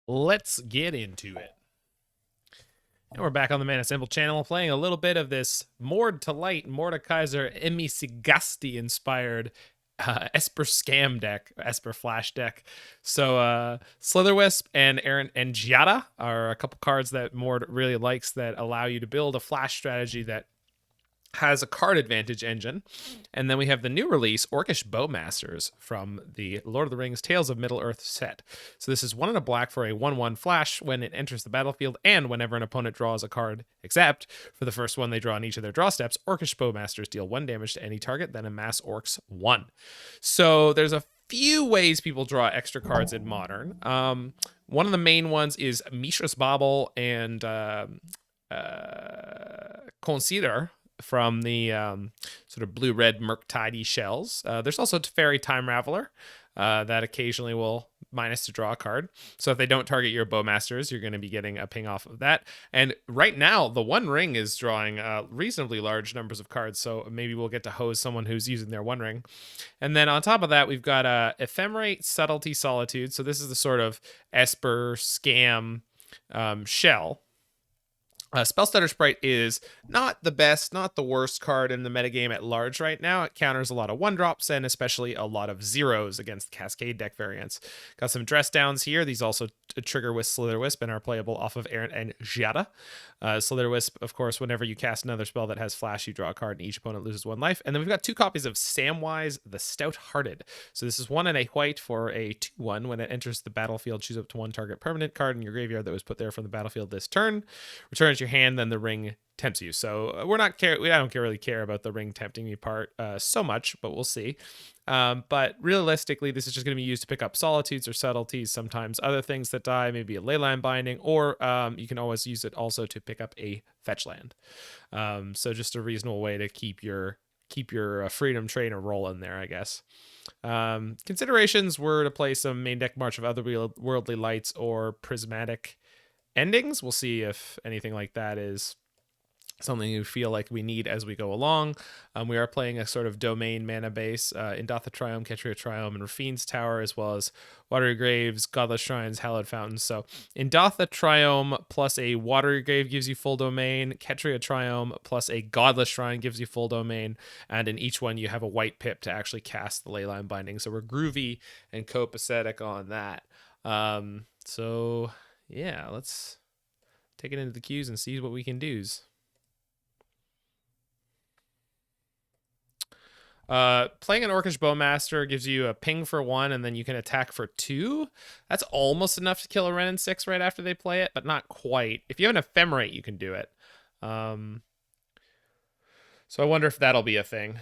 Let's get into it. And we're back on the Mana Symbol channel playing a little bit of this Mordetolight Mordekaiser Emisigasti inspired Esper scam deck, Esper flash deck. So Slitherwisp and Errant and Giada are a couple cards that Mord really likes that allow you to build a flash strategy that has a card advantage engine. And then we have the new release, Orcish Bowmasters, from the Lord of the Rings Tales of Middle-earth set. So this is 1 and a black for a 1/1 flash when it enters the battlefield and whenever an opponent draws a card, except for the first one they draw on each of their draw steps. Orcish Bowmasters deal 1 damage to any target, then amass Orcs 1. So there's a few ways people draw extra cards in Modern. One of the main ones is Mishra's Bauble and Consider from the sort of blue-red Murktide shells. There's also Teferi Time Raveler that occasionally will minus to draw a card. So if they don't target your Bowmasters, you're going to be getting a ping off of that. And right now, the One Ring is drawing reasonably large numbers of cards, so maybe we'll get to hose someone who's using their One Ring. And then on top of that, we've got Ephemerate, Subtlety, Solitude. So this is the sort of Esper scam shell. Spellstutter Sprite is not the best, not the worst card in the metagame at large right now. It counters a lot of 1-drops and especially a lot of zeros against Cascade deck variants. Got some dress downs here. These also trigger with Slitherwisp and are playable off of Errant and Giada. Slitherwisp, of course, whenever you cast another spell that has flash, you draw a card and each opponent loses 1 life. And then we've got 2 copies of Samwise the Stouthearted. So this is 1 and a white for a 2/1. When it enters the battlefield, choose up to 1 target permanent card in your graveyard that was put there from the battlefield this turn. Return it to your hand, then the ring tempts you. So I don't really care about the ring tempting me part so much, but we'll see. But realistically, this is just going to be used to pick up Solitudes or Subtleties, sometimes other things that die, maybe a Leyline Binding, or you can always use it also to pick up a fetch land. So just a reasonable way to keep your freedom trainer rolling there, I guess. Considerations were to play some main deck March of Otherworldly Lights or Prismatic Endings. We'll see if anything like that is something you feel like we need as we go along. We are playing a sort of domain mana base, Indatha Triome, Ketria Triome, and Raffine's Tower, as well as Watery Graves, Godless Shrines, Hallowed Fountains. So Indatha Triome plus a Watery Grave gives you full domain, Ketria Triome plus a Godless Shrine gives you full domain, and in each one you have a white pip to actually cast the Leyline Binding. So we're groovy and copacetic on that. So yeah, let's take it into the queues and see what we can do. Playing an Orcish Bowmaster gives you a ping for 1, and then you can attack for 2. That's almost enough to kill a Wrenn and 6 right after they play it, but not quite. If you have an Ephemerate, you can do it. So I wonder if that'll be a thing.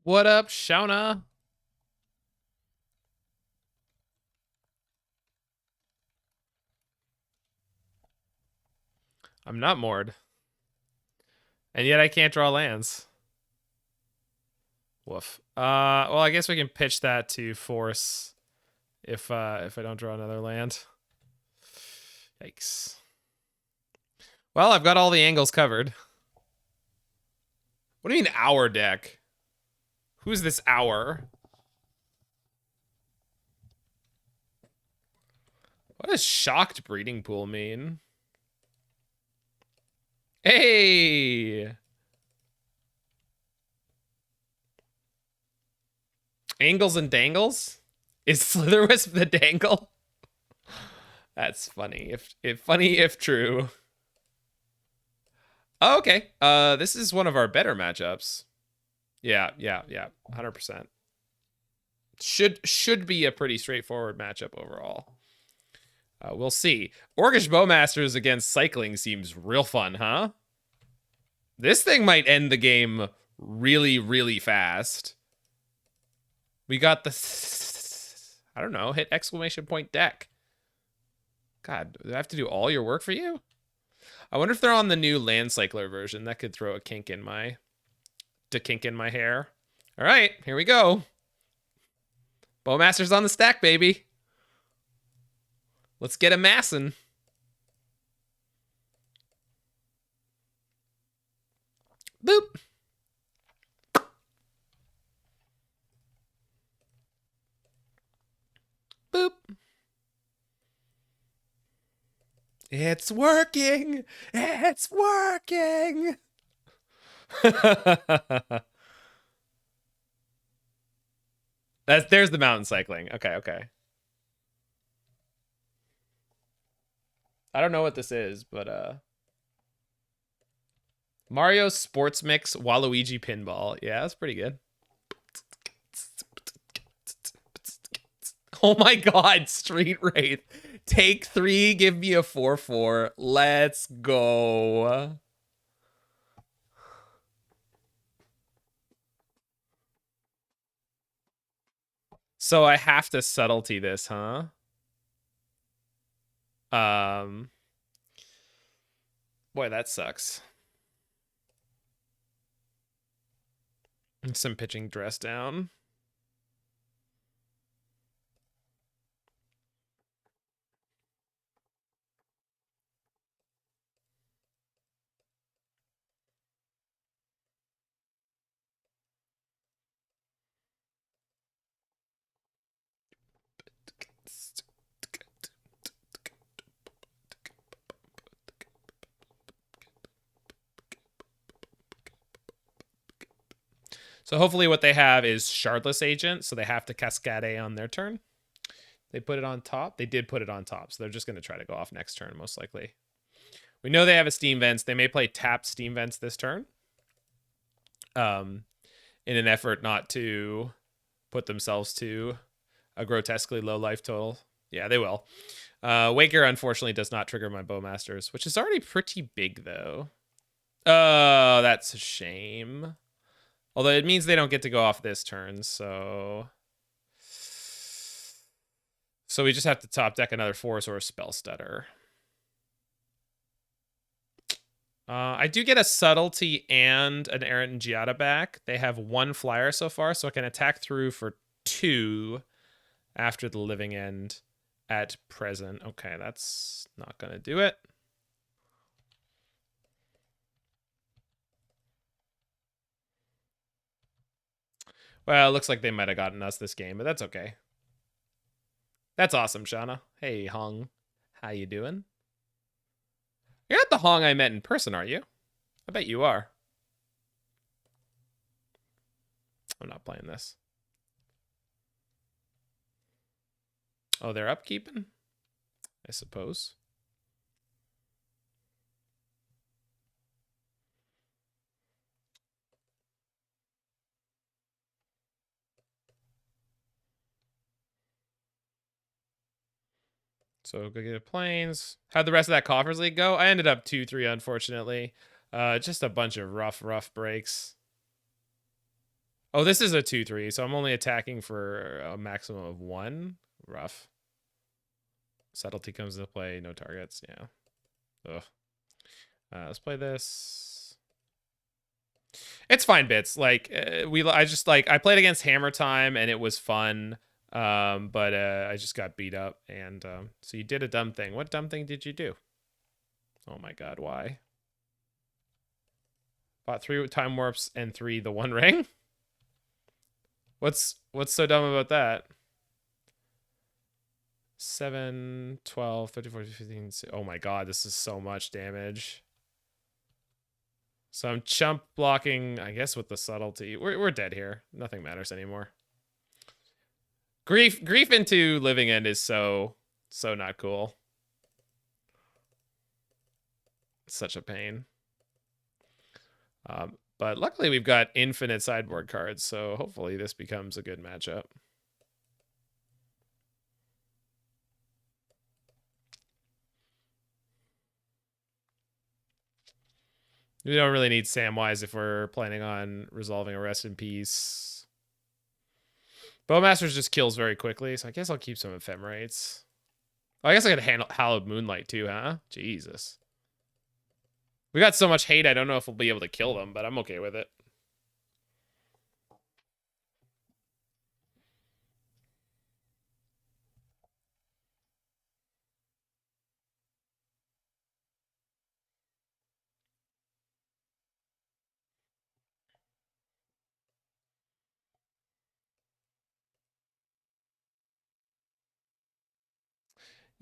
What up, Shauna? I'm not Mord. And yet I can't draw lands. Woof. Well, I guess we can pitch that to Force if I don't draw another land. Yikes. Well, I've got all the angles covered. What do you mean our deck? Who's this our? What does shocked breeding pool mean? Hey! Angles and dangles? Is Slitherwisp the dangle? That's funny. If true. Oh, okay. This is one of our better matchups. Yeah. 100%. Should be a pretty straightforward matchup overall. We'll see. Orcish Bowmasters against Cycling seems real fun, huh? This thing might end the game really, really fast. We got the... I don't know. Hit exclamation point deck. God, do I have to do all your work for you? I wonder if they're on the new Land Cycler version. That could throw a kink in my hair. All right, here we go. Bowmaster's on the stack, baby. Let's get a massin'. Boop. Boop. It's working. It's working. There's the mountain cycling. Okay. I don't know what this is, but Mario Sports Mix Waluigi Pinball. Yeah, that's pretty good. Oh my god, Street Wraith. Take 3, give me a 4/4. Let's go. So I have to subtlety this, huh? Boy, that sucks. Some pitching dress down. So hopefully what they have is Shardless Agent, so they have to Cascade on their turn. They put it on top. They did put it on top, so they're just going to try to go off next turn, most likely. We know they have a Steam Vents. They may play tapped Steam Vents this turn. In an effort not to put themselves to a grotesquely low life total. Yeah, they will. Waker, unfortunately, does not trigger my Bowmasters, which is already pretty big, though. Oh, that's a shame. Although it means they don't get to go off this turn, so... So we just have to top deck another Force or a Spellstutter. I do get a Subtlety and an Errant and Giada back. They have 1 flyer so far, so I can attack through for 2 after the Living End at present. Okay, that's not going to do it. Well, it looks like they might have gotten us this game, but that's okay. That's awesome, Shauna. Hey, Hong. How you doing? You're not the Hong I met in person, are you? I bet you are. I'm not playing this. Oh, they're upkeeping? I suppose. So go get planes. How'd the rest of that Coffers League go? I ended up 2-3, unfortunately. Just a bunch of rough breaks. Oh, this is a 2-3, so I'm only attacking for a maximum of 1. Rough. Subtlety comes into play. No targets. Yeah. Ugh. Let's play this. It's fine bits. Like I played against Hammer Time and it was fun. But I just got beat up, and so you did a dumb thing. What dumb thing did you do? Oh my god, why? Bought 3 time warps and 3 the One Ring? What's so dumb about that? 7, 12, 13, 14, 15. Oh my god, this is so much damage. So I'm chump blocking, I guess, with the Subtlety. We're dead here. Nothing matters anymore. Grief into Living End is so not cool. It's such a pain. But luckily we've got infinite sideboard cards, so hopefully this becomes a good matchup. We don't really need Samwise if we're planning on resolving a Rest in Peace. Bowmasters just kills very quickly, so I guess I'll keep some Ephemerates. Oh, I guess I could handle Hallowed Moonlight too, huh? Jesus. We got so much hate, I don't know if we'll be able to kill them, but I'm okay with it.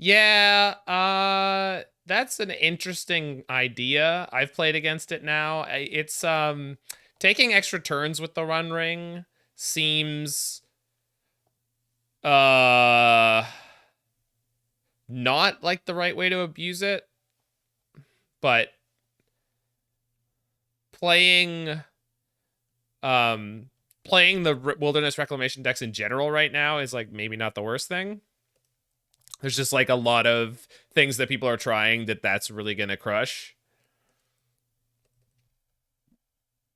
Yeah, that's an interesting idea. I've played against it now. It's taking extra turns with the run ring seems uh not like the right way to abuse it, but playing playing the Wilderness Reclamation decks in general right now is like maybe not the worst thing. There's just like a lot of things that people are trying that's really gonna crush.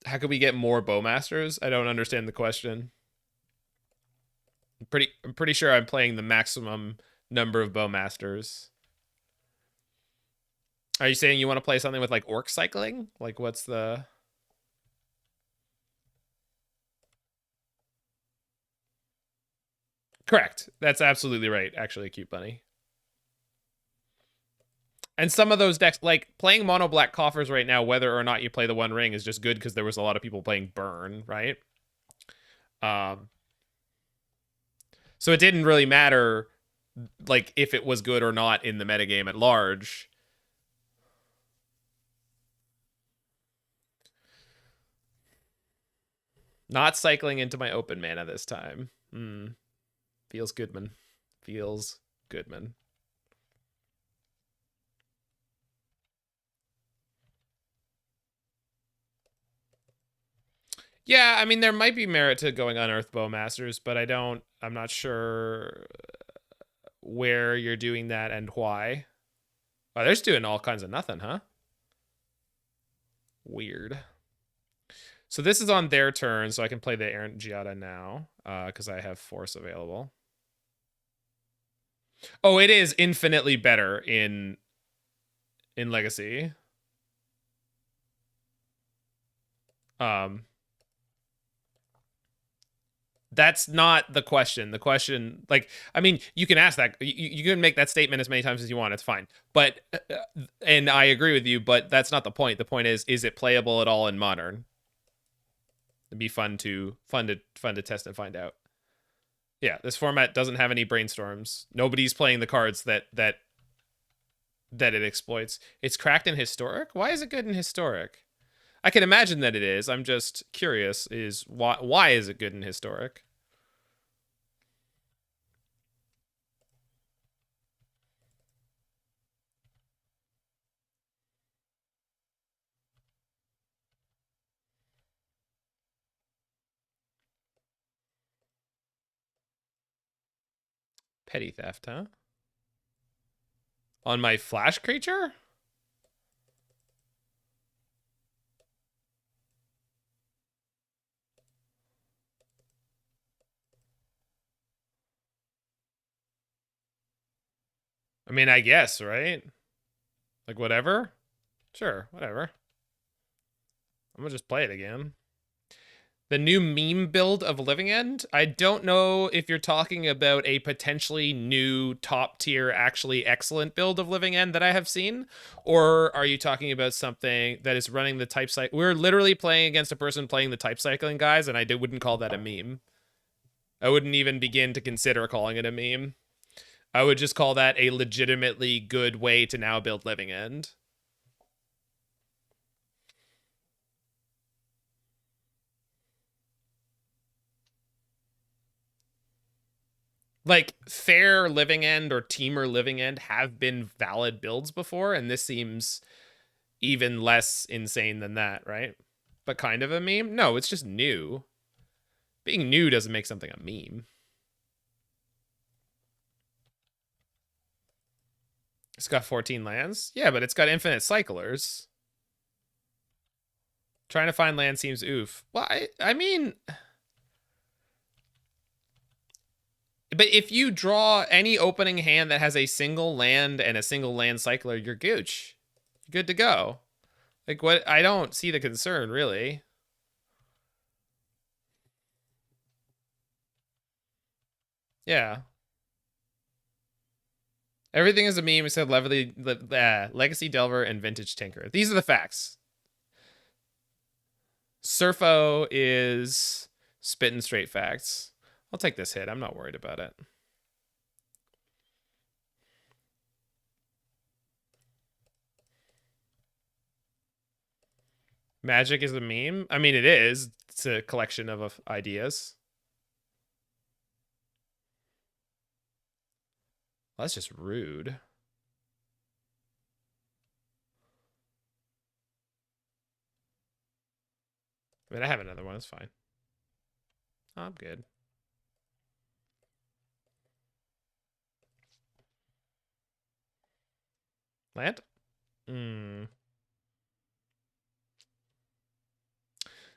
How could we get more Bowmasters? I don't understand the question. I'm pretty sure I'm playing the maximum number of Bowmasters. Are you saying you want to play something with like orc cycling? Like what's the... Correct. That's absolutely right, actually, Cute Bunny. And some of those decks, like playing mono black coffers right now, whether or not you play the One Ring is just good because there was a lot of people playing Burn, right? Um, so it didn't really matter like if it was good or not in the metagame at large. Not cycling into my open mana this time. Feels good, man. Feels good, man. Yeah, I mean, there might be merit to going Unearth Bowmasters, but I'm not sure where you're doing that and why. Oh, they're just doing all kinds of nothing, huh? Weird. So this is on their turn, so I can play the Errant and Giada now, because I have Force available. Oh, it is infinitely better in Legacy. That's not the question. The question, like, I mean, you can ask that. You can make that statement as many times as you want. It's fine. But, and I agree with you, but that's not the point. The point is it playable at all in Modern? It'd be fun to test and find out. Yeah, this format doesn't have any brainstorms. Nobody's playing the cards that it exploits. It's cracked in Historic? Why is it good in Historic? I can imagine that it is. I'm just curious, is why is it good in Historic? Petty theft, huh? On my flash creature? I mean, I guess, right? Like, whatever? Sure, whatever. I'm gonna just play it again. The new meme build of Living End? I don't know if you're talking about a potentially new top tier, actually excellent build of Living End that I have seen, or are you talking about something that is running the type cycle? We're literally playing against a person playing the type cycling guys, and I wouldn't call that a meme. I wouldn't even begin to consider calling it a meme. I would just call that a legitimately good way to now build Living End. Like Fair Living End or Teamer Living End have been valid builds before, and this seems even less insane than that, right? But kind of a meme? No, it's just new. Being new doesn't make something a meme. It's got 14 lands? Yeah, but it's got infinite cyclers. Trying to find land seems oof. Well, I mean... But if you draw any opening hand that has a single land and a single land cycler, you're gooch. You're good to go. Like, what? I don't see the concern, really. Yeah. Everything is a meme except Legacy Delver and Vintage Tinker. These are the facts. Surfo is spitting straight facts. I'll take this hit. I'm not worried about it. Magic is a meme? I mean, it is. It's a collection of ideas. Well, that's just rude. I mean, I have another one. It's fine. I'm good. Land?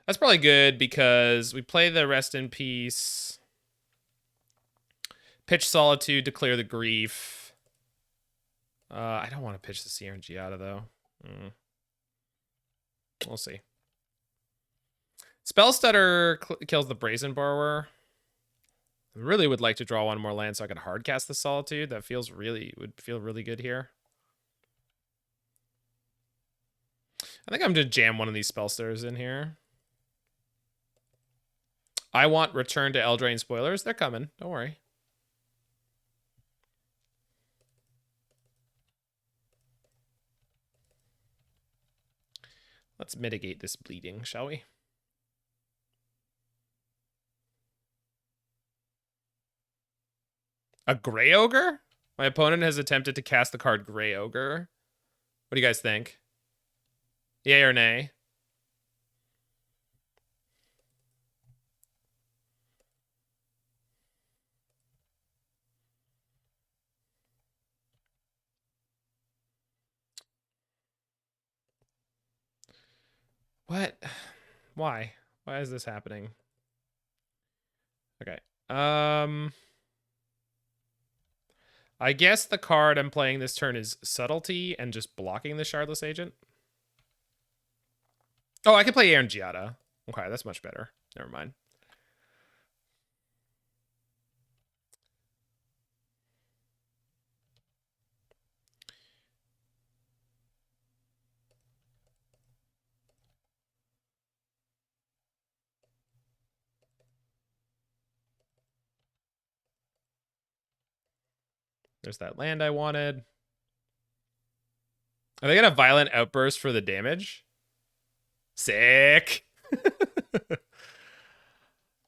That's probably good because we play the Rest in Peace. Pitch Solitude to clear the grief. I don't want to pitch the Errant and Giada, though. We'll see. Spellstutter kills the Brazen Borrower. I really would like to draw one more land so I could hardcast the Solitude. That would feel really good here. I think I'm going to jam one of these Spellstutters in here. I want Return to Eldraine spoilers. They're coming. Don't worry. Let's mitigate this bleeding, shall we? A Grey Ogre? My opponent has attempted to cast the card Grey Ogre. What do you guys think? Yay or nay? What? Why? Why is this happening? Okay. I guess the card I'm playing this turn is Subtlety and just blocking the Shardless Agent. Oh, I could play Errant and Giada. Okay, that's much better. Never mind. There's that land I wanted. Are they gonna Violent Outburst for the damage? Sick.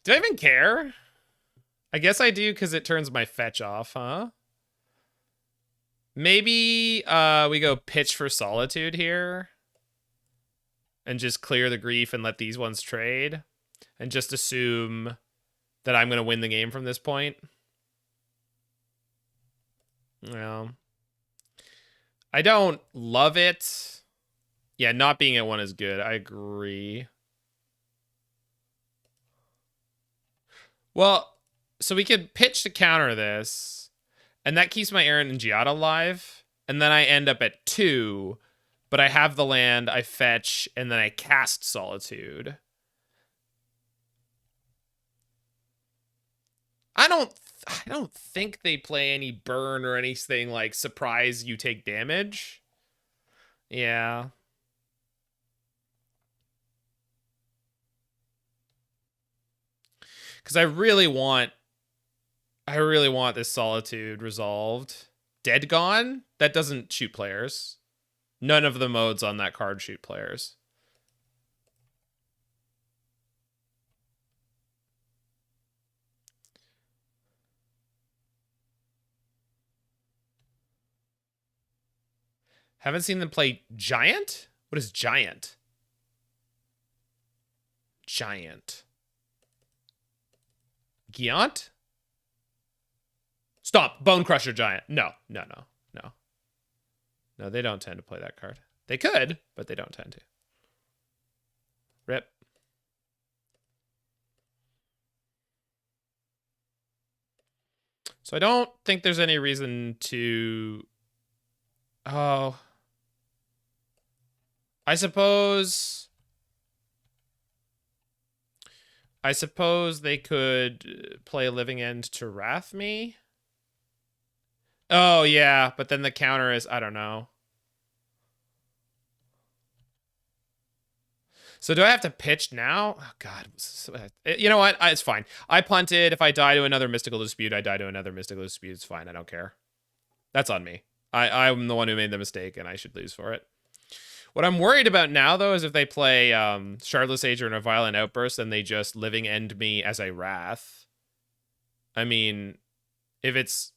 Do I even care? I guess I do because it turns my fetch off, huh? Maybe we go pitch for Solitude here. And just clear the grief and let these ones trade. And just assume that I'm going to win the game from this point. Well, I don't love it. Yeah, not being at 1 is good. I agree. Well, so we could pitch to counter this, and that keeps my Errant and Giada alive, and then I end up at 2, but I have the land, I fetch, and then I cast Solitude. I don't think they play any burn or anything like surprise you take damage. Yeah. Because I really want this Solitude resolved. Dead Gone? That doesn't shoot players. None of the modes on that card shoot players. Haven't seen them play Giant? What is Giant? Giant. Giant? Stop. Bone Crusher Giant. No. No, they don't tend to play that card. They could, but they don't tend to. Rip. So I don't think there's any reason to... Oh. I suppose they could play Living End to Wrath me. Oh, yeah, but then the counter is... I don't know. So do I have to pitch now? Oh, God. You know what? It's fine. I punted. If I die to another Mystical Dispute, I die to another Mystical Dispute. It's fine. I don't care. That's on me. I'm the one who made the mistake, and I should lose for it. What I'm worried about now, though, is if they play Shardless Age or a Violent Outburst, and they just Living End me as a Wrath. I mean, if it's...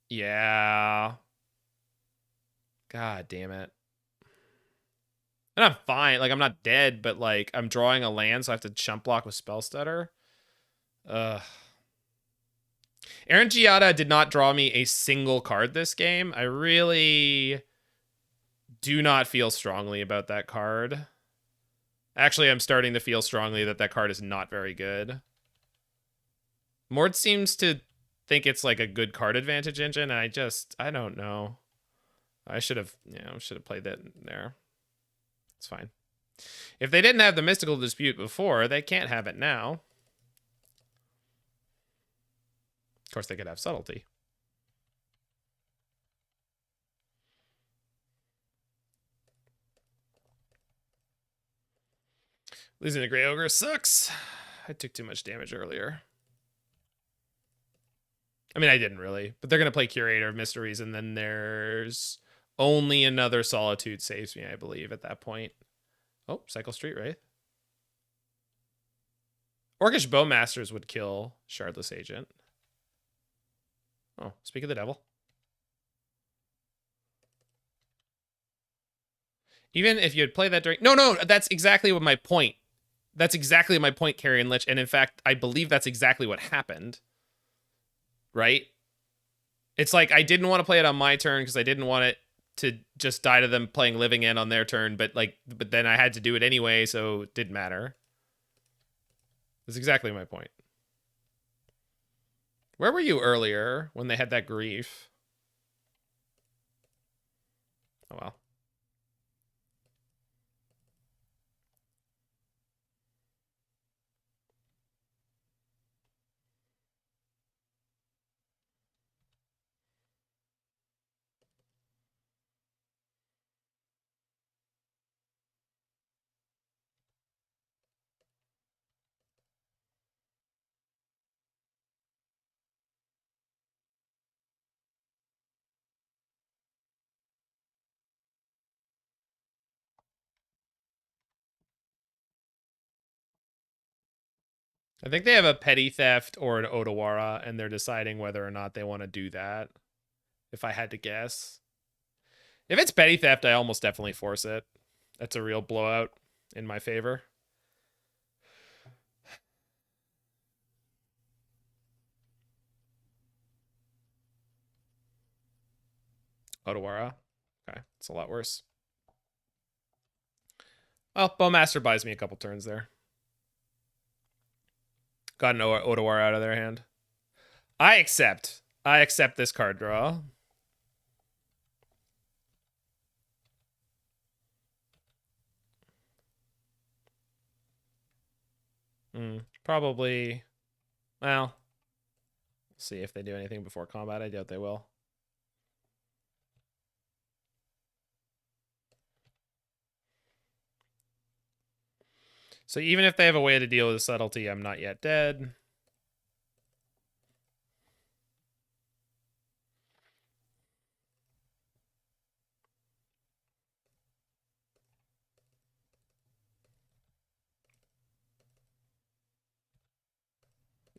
Yeah. God damn it. And I'm fine. Like, I'm not dead, but, like, I'm drawing a land, so I have to chump block with Spellstutter. Ugh. Errant and Giada did not draw me a single card this game. I really do not feel strongly about that card. Actually, I'm starting to feel strongly that that card is not very good. Mord seems to think it's, like, a good card advantage engine, and I don't know. I should have played that there. It's fine. If they didn't have the Mystical Dispute before, they can't have it now. Of course, they could have Subtlety. Losing a Grey Ogre sucks. I took too much damage earlier. I mean, I didn't really. But they're going to play Curator of Mysteries, and then there's only another Solitude saves me, I believe, at that point. Oh, Cycle Street Wraith. Orcish Bowmasters would kill Shardless Agent. Oh, speak of the devil. Even if you had played that during... No, that's exactly what my point. That's exactly my point, Carrion Lich. And in fact, I believe that's exactly what happened. Right? It's like, I didn't want to play it on my turn because I didn't want it to just die to them playing Living End on their turn, but then I had to do it anyway, so it didn't matter. That's exactly my point. Where were you earlier when they had that grief? Oh, well. I think they have a Petty Theft or an Otawara, and they're deciding whether or not they want to do that, if I had to guess. If it's Petty Theft, I almost definitely force it. That's a real blowout in my favor. Otawara. Okay, it's a lot worse. Well, Bowmaster buys me a couple turns there. Got an Otawara out of their hand. I accept. I accept this card draw. Probably. Well, see if they do anything before combat. I doubt they will. So even if they have a way to deal with the Subtlety, I'm not yet dead.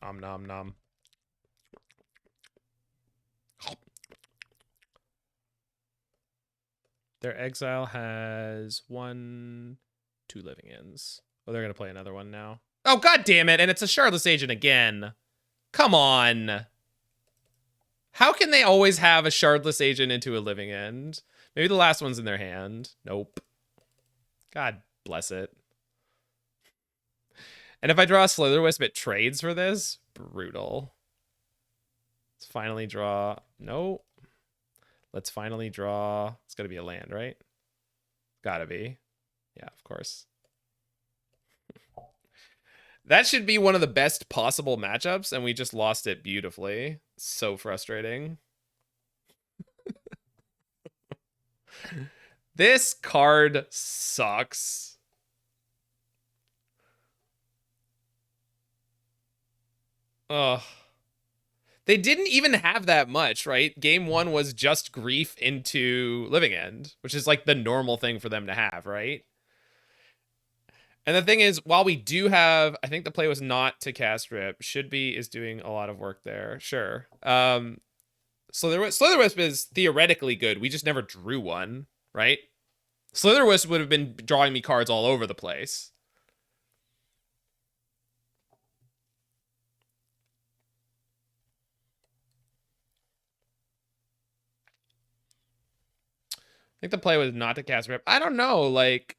Nom nom nom. Their exile has 1, 2 living ends. Oh, they're going to play another one now. Oh, god damn it. And it's a Shardless Agent again. Come on. How can they always have a Shardless Agent into a living end? Maybe the last one's in their hand. Nope. God bless it. And if I draw a Slitherwisp, it trades for this. Brutal. Let's finally draw. No. Let's finally draw. It's got to be a land, right? Gotta be. Yeah, of course. That should be one of the best possible matchups, and we just lost it beautifully. So frustrating. This card sucks. Ugh. They didn't even have that much, right? Game 1 was just Grief into Living End, which is like the normal thing for them to have, right? And the thing is, while we do have, I think the play was not to cast Rip. Should be is doing a lot of work there. Sure. Slitherwisp is theoretically good. We just never drew one, right? Slitherwisp would have been drawing me cards all over the place. I think the play was not to cast Rip. I don't know, like,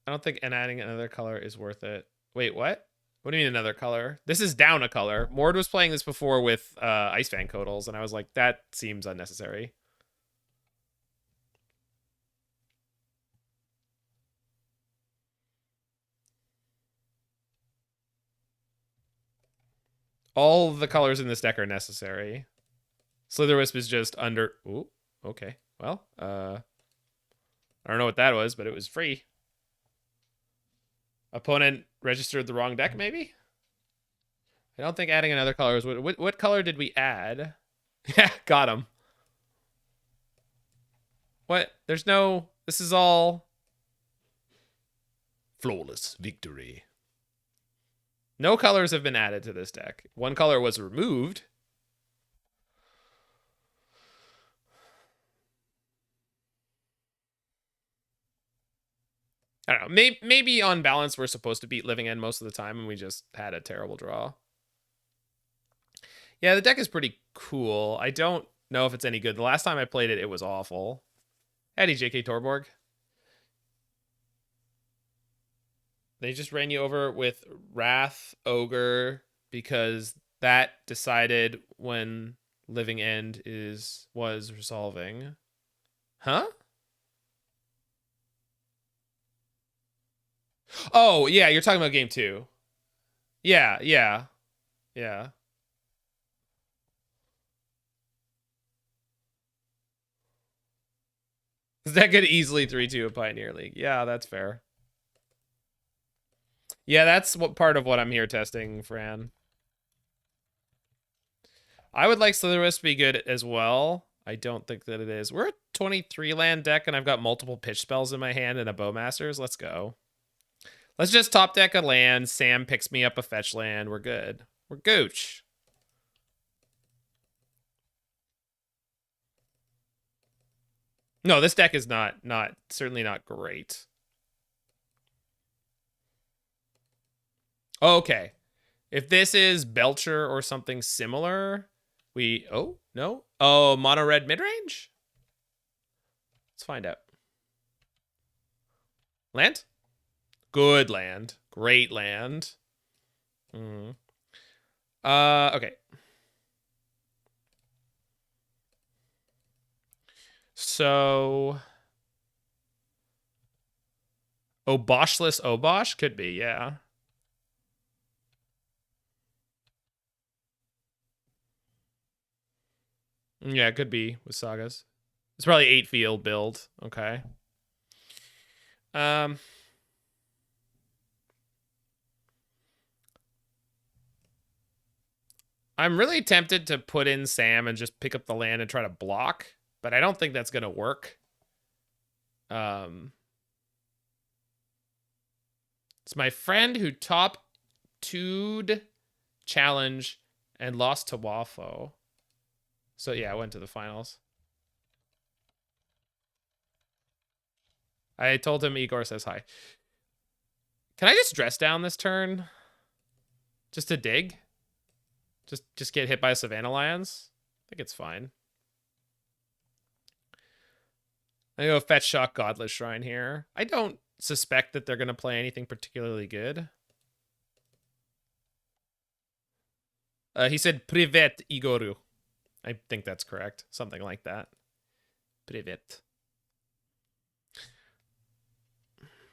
I don't think adding another color is worth it. Wait, what? What do you mean another color? This is down a color. Mord was playing this before with Ice Fan Codals, and I was like, that seems unnecessary. All the colors in this deck are necessary. Slitherwisp is just under... Ooh, okay. Well, I don't know what that was, but it was free. Opponent registered the wrong deck, maybe? I don't think adding another color is... What color did we add? Yeah, got him. What? There's no... This is all... Flawless victory. No colors have been added to this deck. One color was removed. I don't know. Maybe on balance, we're supposed to beat Living End most of the time, and we just had a terrible draw. Yeah, the deck is pretty cool. I don't know if it's any good. The last time I played it, it was awful. Howdy, JK Torborg. They just ran you over with Wrath Ogre because that decided when Living End was resolving. Huh? Oh, yeah, you're talking about game 2. Yeah. That could easily 3-2 a Pioneer League. Yeah, that's fair. Yeah, that's what part of what I'm here testing, Fran. I would like Slitherwisp to be good as well. I don't think that it is. We're a 23 land deck, and I've got multiple pitch spells in my hand and a Bowmasters. Let's go. Let's just top deck a land. Sam picks me up a fetch land. We're good. We're gooch. No, this deck is certainly not great. Okay. If this is Belcher or something similar, oh, no. Oh, mono red midrange? Let's find out. Land? Good land. Great land. Okay. So Oboshless Obosh could be, yeah. Yeah, it could be with Sagas. It's probably 8 field build. Okay. I'm really tempted to put in Sam and just pick up the land and try to block, but I don't think that's going to work. It's my friend who top 2'd challenge and lost to Wafo. So yeah, I went to the finals. I told him Igor says hi. Can I just dress down this turn? Just to dig? Just get hit by Savannah Lions? I think it's fine. I go fetch shock Godless Shrine here. I don't suspect that they're going to play anything particularly good. He said Privet Igoru. I think that's correct. Something like that. Privet.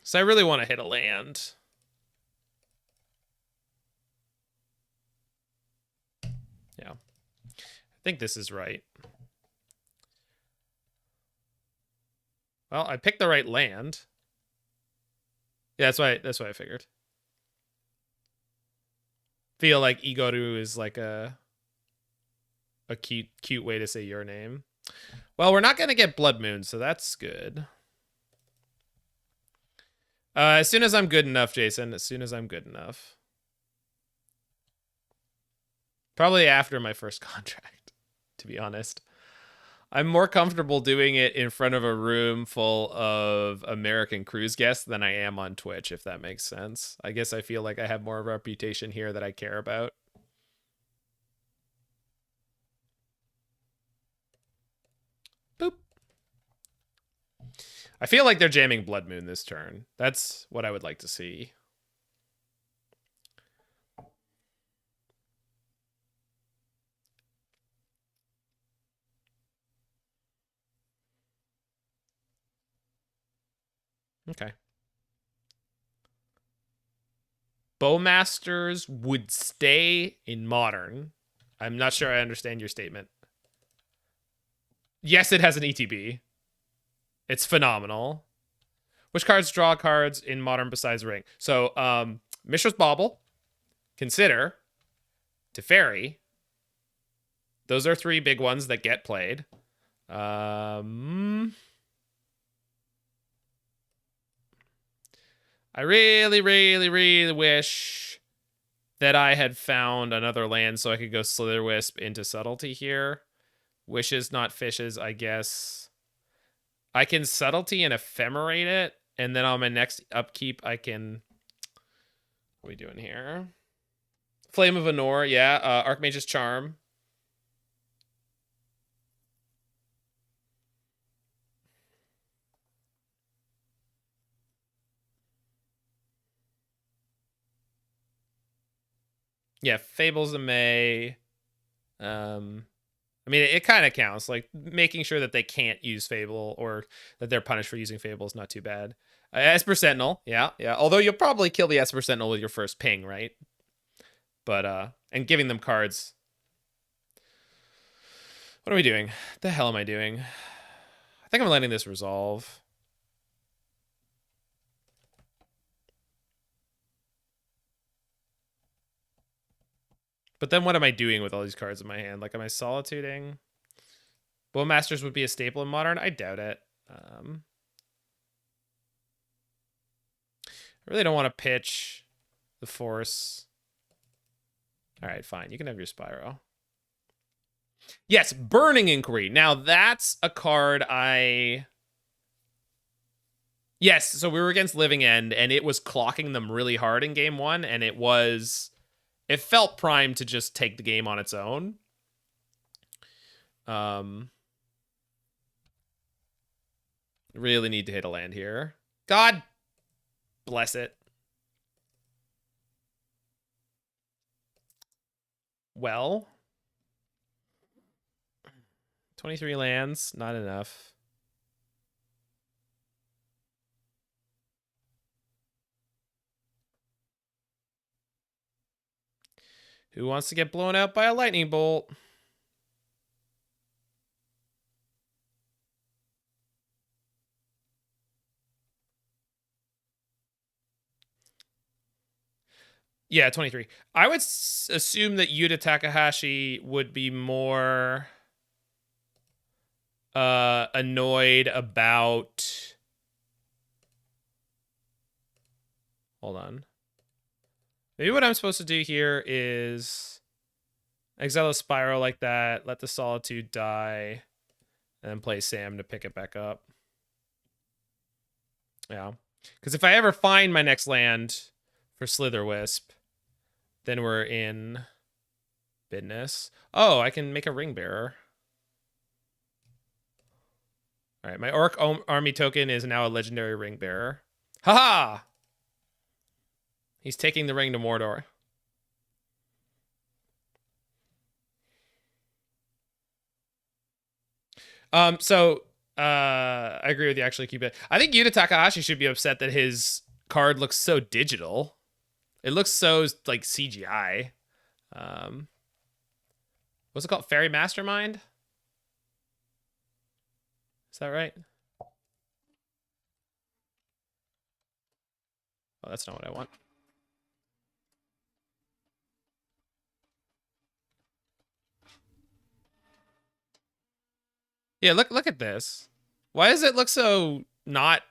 So I really want to hit a land. Yeah. I think this is right. Well, I picked the right land. Yeah, that's what I figured. Feel like Igoru is like a cute way to say your name. Well, we're not gonna get Blood Moon, so that's good. As soon as I'm good enough, Jason. As soon as I'm good enough. Probably after my first contract, to be honest. I'm more comfortable doing it in front of a room full of American cruise guests than I am on Twitch, if that makes sense. I guess I feel like I have more of a reputation here that I care about. Boop. I feel like they're jamming Blood Moon this turn. That's what I would like to see. Okay. Bowmasters would stay in Modern. I'm not sure I understand your statement. Yes, it has an ETB. It's phenomenal. Which cards draw cards in Modern besides Ring? So, Mishra's Bauble, Consider, Teferi. Those are 3 big ones that get played. I really, really, really wish that I had found another land so I could go Slitherwisp into Subtlety here. Wishes, not fishes, I guess. I can Subtlety and Ephemerate it, and then on my next upkeep, I can... What are we doing here? Flame of Anor, yeah. Archmage's Charm. Yeah, Fables of May. I mean, it kind of counts. Like, making sure that they can't use Fable or that they're punished for using Fable is not too bad. Esper Sentinel, yeah. Although you'll probably kill the Esper Sentinel with your first ping, right? But, and giving them cards. What are we doing? What the hell am I doing? I think I'm letting this resolve. But then what am I doing with all these cards in my hand? Like, am I solituding? Bowmasters would be a staple in Modern? I doubt it. I really don't want to pitch the Force. All right, fine. You can have your Spyro. Yes, Burning Inquiry. Now, that's a card I... Yes, so we were against Living End, and it was clocking them really hard in game 1, and it was... It felt primed to just take the game on its own. Really need to hit a land here. God bless it. Well, 23 lands, not enough. Who wants to get blown out by a lightning bolt? Yeah, 23. I would assume that Yuta Takahashi would be more annoyed about... Hold on. Maybe what I'm supposed to do here is exile a Spiral like that, let the Solitude die, and then play Sam to pick it back up. Yeah. Because if I ever find my next land for Slitherwisp, then we're in business. Oh, I can make a Ring Bearer. All right, my Orc army token is now a legendary Ring Bearer. Haha! He's taking the ring to Mordor. So I agree with you. Actually, keep it. I think Yuta Takahashi should be upset that his card looks so digital. It looks so like CGI. Um, what's it called? Fairy Mastermind. Is that right? Oh, that's not what I want. Yeah, look at this. Why does it look so not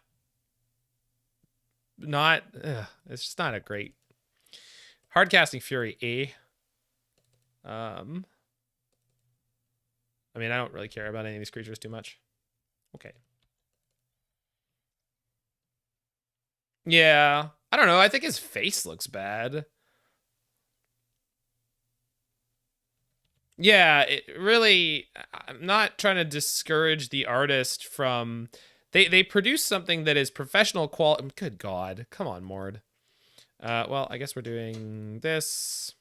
it's just not a great hardcasting Fury A. I mean, I don't really care about any of these creatures too much. Okay. Yeah, I don't know. I think his face looks bad. Yeah, it really. I'm not trying to discourage the artist from. They produce something that is professional quality. Good God, come on, Mord. Well, I guess we're doing this.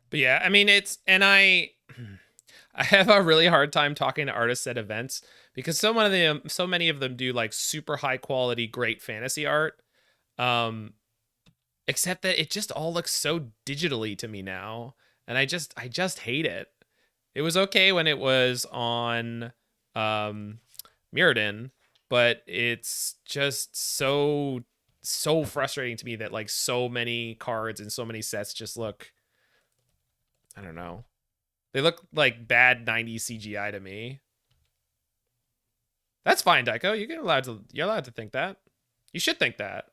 But yeah, I mean, I have a really hard time talking to artists at events because so many of them do like super high quality, great fantasy art. Um, except that it just all looks so digitally to me now, and I just hate it. It was okay when it was on um, Mirrodin, but it's just so frustrating to me that like so many cards and so many sets just look, I don't know. They look like bad 90s CGI to me. That's fine, Deiko. You're allowed to think that. You should think that.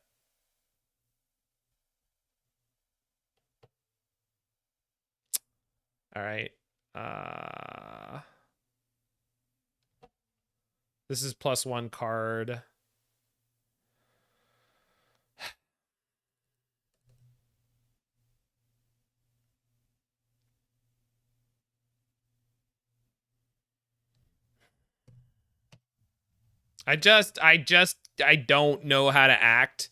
All right. Uh this is +1 card. I don't know how to act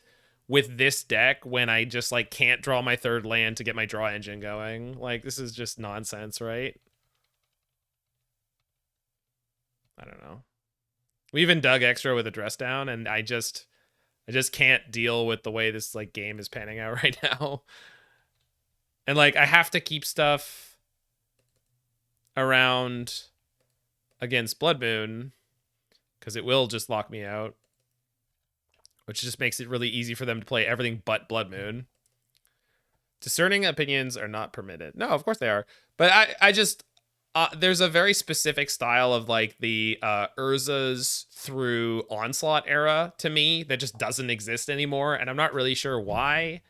with this deck when I just like can't draw my third land to get my draw engine going. Like this is just nonsense, right? I don't know. We even dug extra with a dress down, and I just can't deal with the way this like game is panning out right now. And like I have to keep stuff around against Blood Moon because it will just lock me out, which just makes it really easy for them to play everything but Blood Moon. Discerning opinions are not permitted. No, of course they are. But I just there's a very specific style of like the Urza's through Onslaught era to me that just doesn't exist anymore, and I'm not really sure why.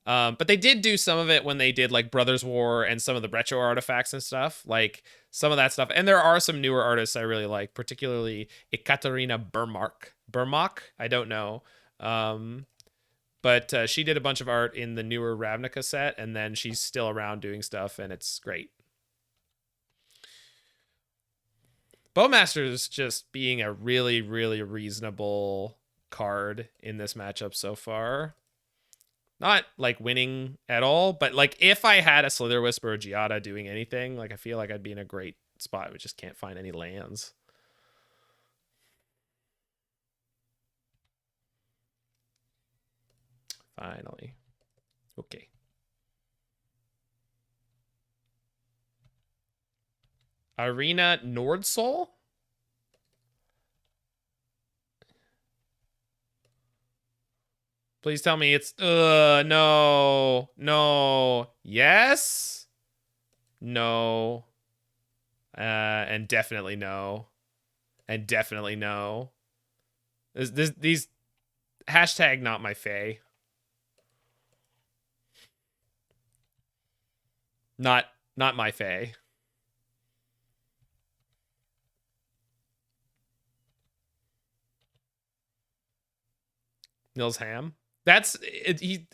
But they did do some of it when they did like Brothers War and some of the retro artifacts and stuff, like some of that stuff. And there are some newer artists I really like, particularly Ekaterina Burmark. Burmak, I don't know. But she did a bunch of art in the newer Ravnica set, and then she's still around doing stuff, and it's great. Bowmasters just being a really, really reasonable card in this matchup so far. Not like winning at all, but like if I had a Slitherwisp or a Giada doing anything, like I feel like I'd be in a great spot. We just can't find any lands. Finally. Okay. Arena Nordsoul? Please tell me it's no. No. Yes? No. And definitely no. And definitely no. These hashtag not my fae. Not my fae. Nils Ham. That's he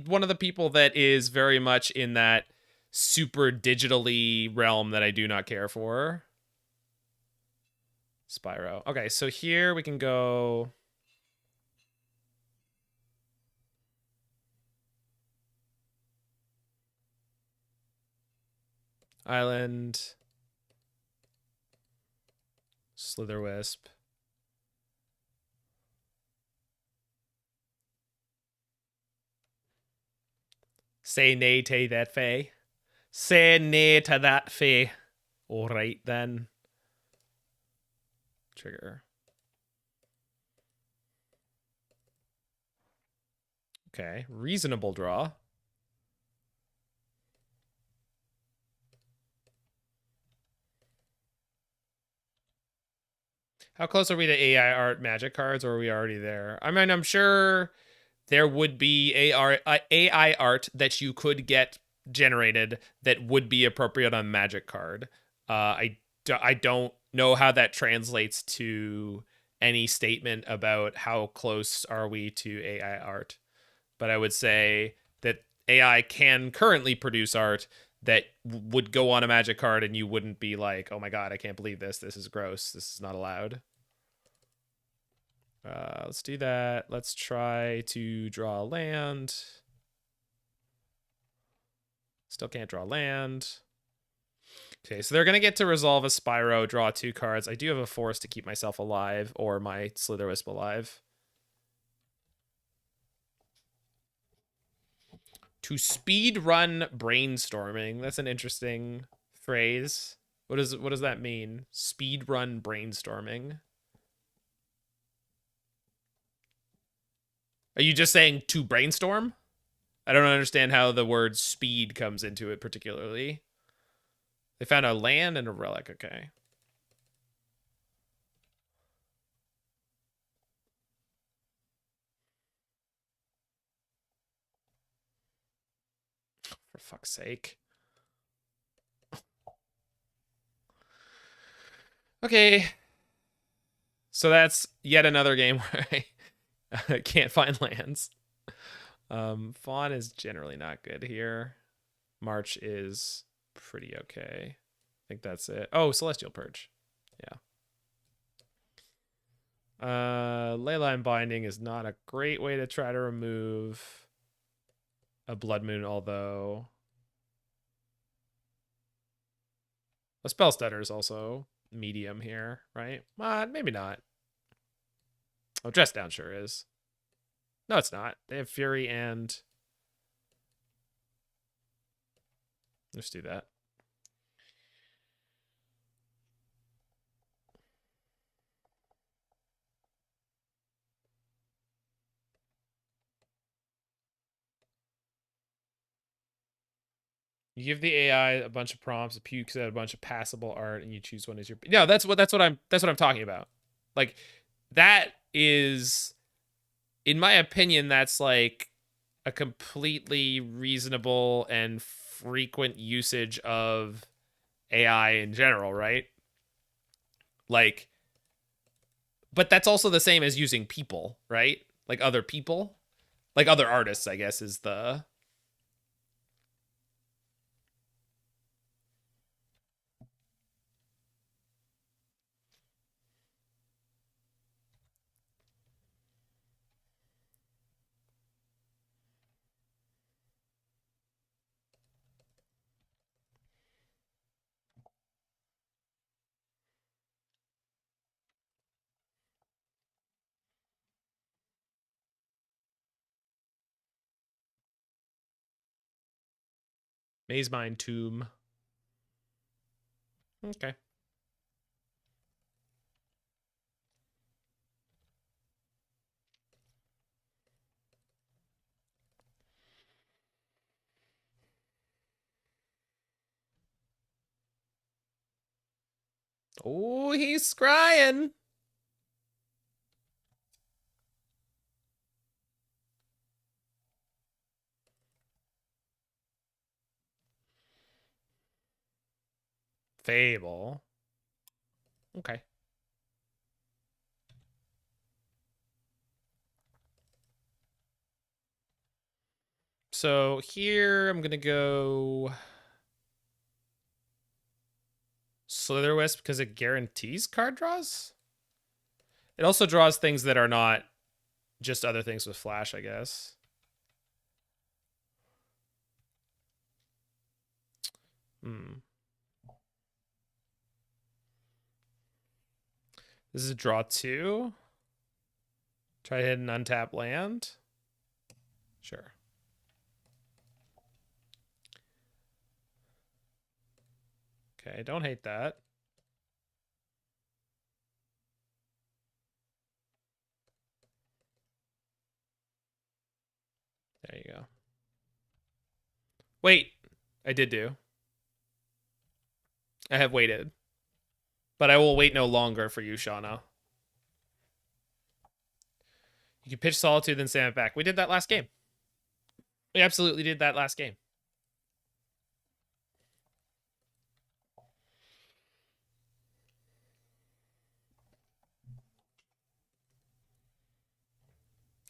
one of the people that is very much in that super digitally realm that I do not care for. Spyro. Okay, so here we can go. Island. Slitherwisp. Say nay to that, Faye. Say nay to that, Faye. All right, then. Trigger. Okay, reasonable draw. How close are we to AI art magic cards, or are we already there? I mean, I'm sure there would be AI art that you could get generated that would be appropriate on Magic card. I don't know how that translates to any statement about how close are we to AI art, but I would say that AI can currently produce art that would go on a Magic card and you wouldn't be like, oh my god, I can't believe this. This is gross. This is not allowed. Let's do that. Let's try to draw a land. Still can't draw land. Okay, so they're going to get to resolve a Spyro, draw 2 cards. I do have a Force to keep myself alive, or my Slitherwisp alive. To speed run brainstorming. That's an interesting phrase. What does that mean? Speed run brainstorming. Are you just saying to brainstorm? I don't understand how the word speed comes into it particularly. They found a land and a relic. Okay. For fuck's sake. Okay. So that's yet another game where I can't find lands. Fawn is generally not good here. March is pretty okay. I think that's it. Oh, Celestial Purge. Yeah. Leyline Binding is not a great way to try to remove a Blood Moon, although a Spellstutter is also medium here, right? Maybe not. Oh, Dress Down sure is. No, it's not. They have Fury and... Let's do that. You give the AI a bunch of prompts, it pukes out a bunch of passable art, and you choose one as your... No, that's what I'm talking about. Like, that is, in my opinion, that's like a completely reasonable and frequent usage of AI in general, right? Like, but that's also the same as using people, right? Like other people, like other artists, I guess, is the... Maze Mine Tomb. Okay. Oh, he's scrying. Fable. Okay. So here I'm going to go Slitherwisp because it guarantees card draws? It also draws things that are not just other things with flash, I guess. This is a draw 2. Try to hit an untapped land. Sure. Okay, don't hate that. There you go. Wait, I did do. I have waited. But I will wait no longer for you, Shauna. You can pitch Solitude, then stand it back. We did that last game. We absolutely did that last game.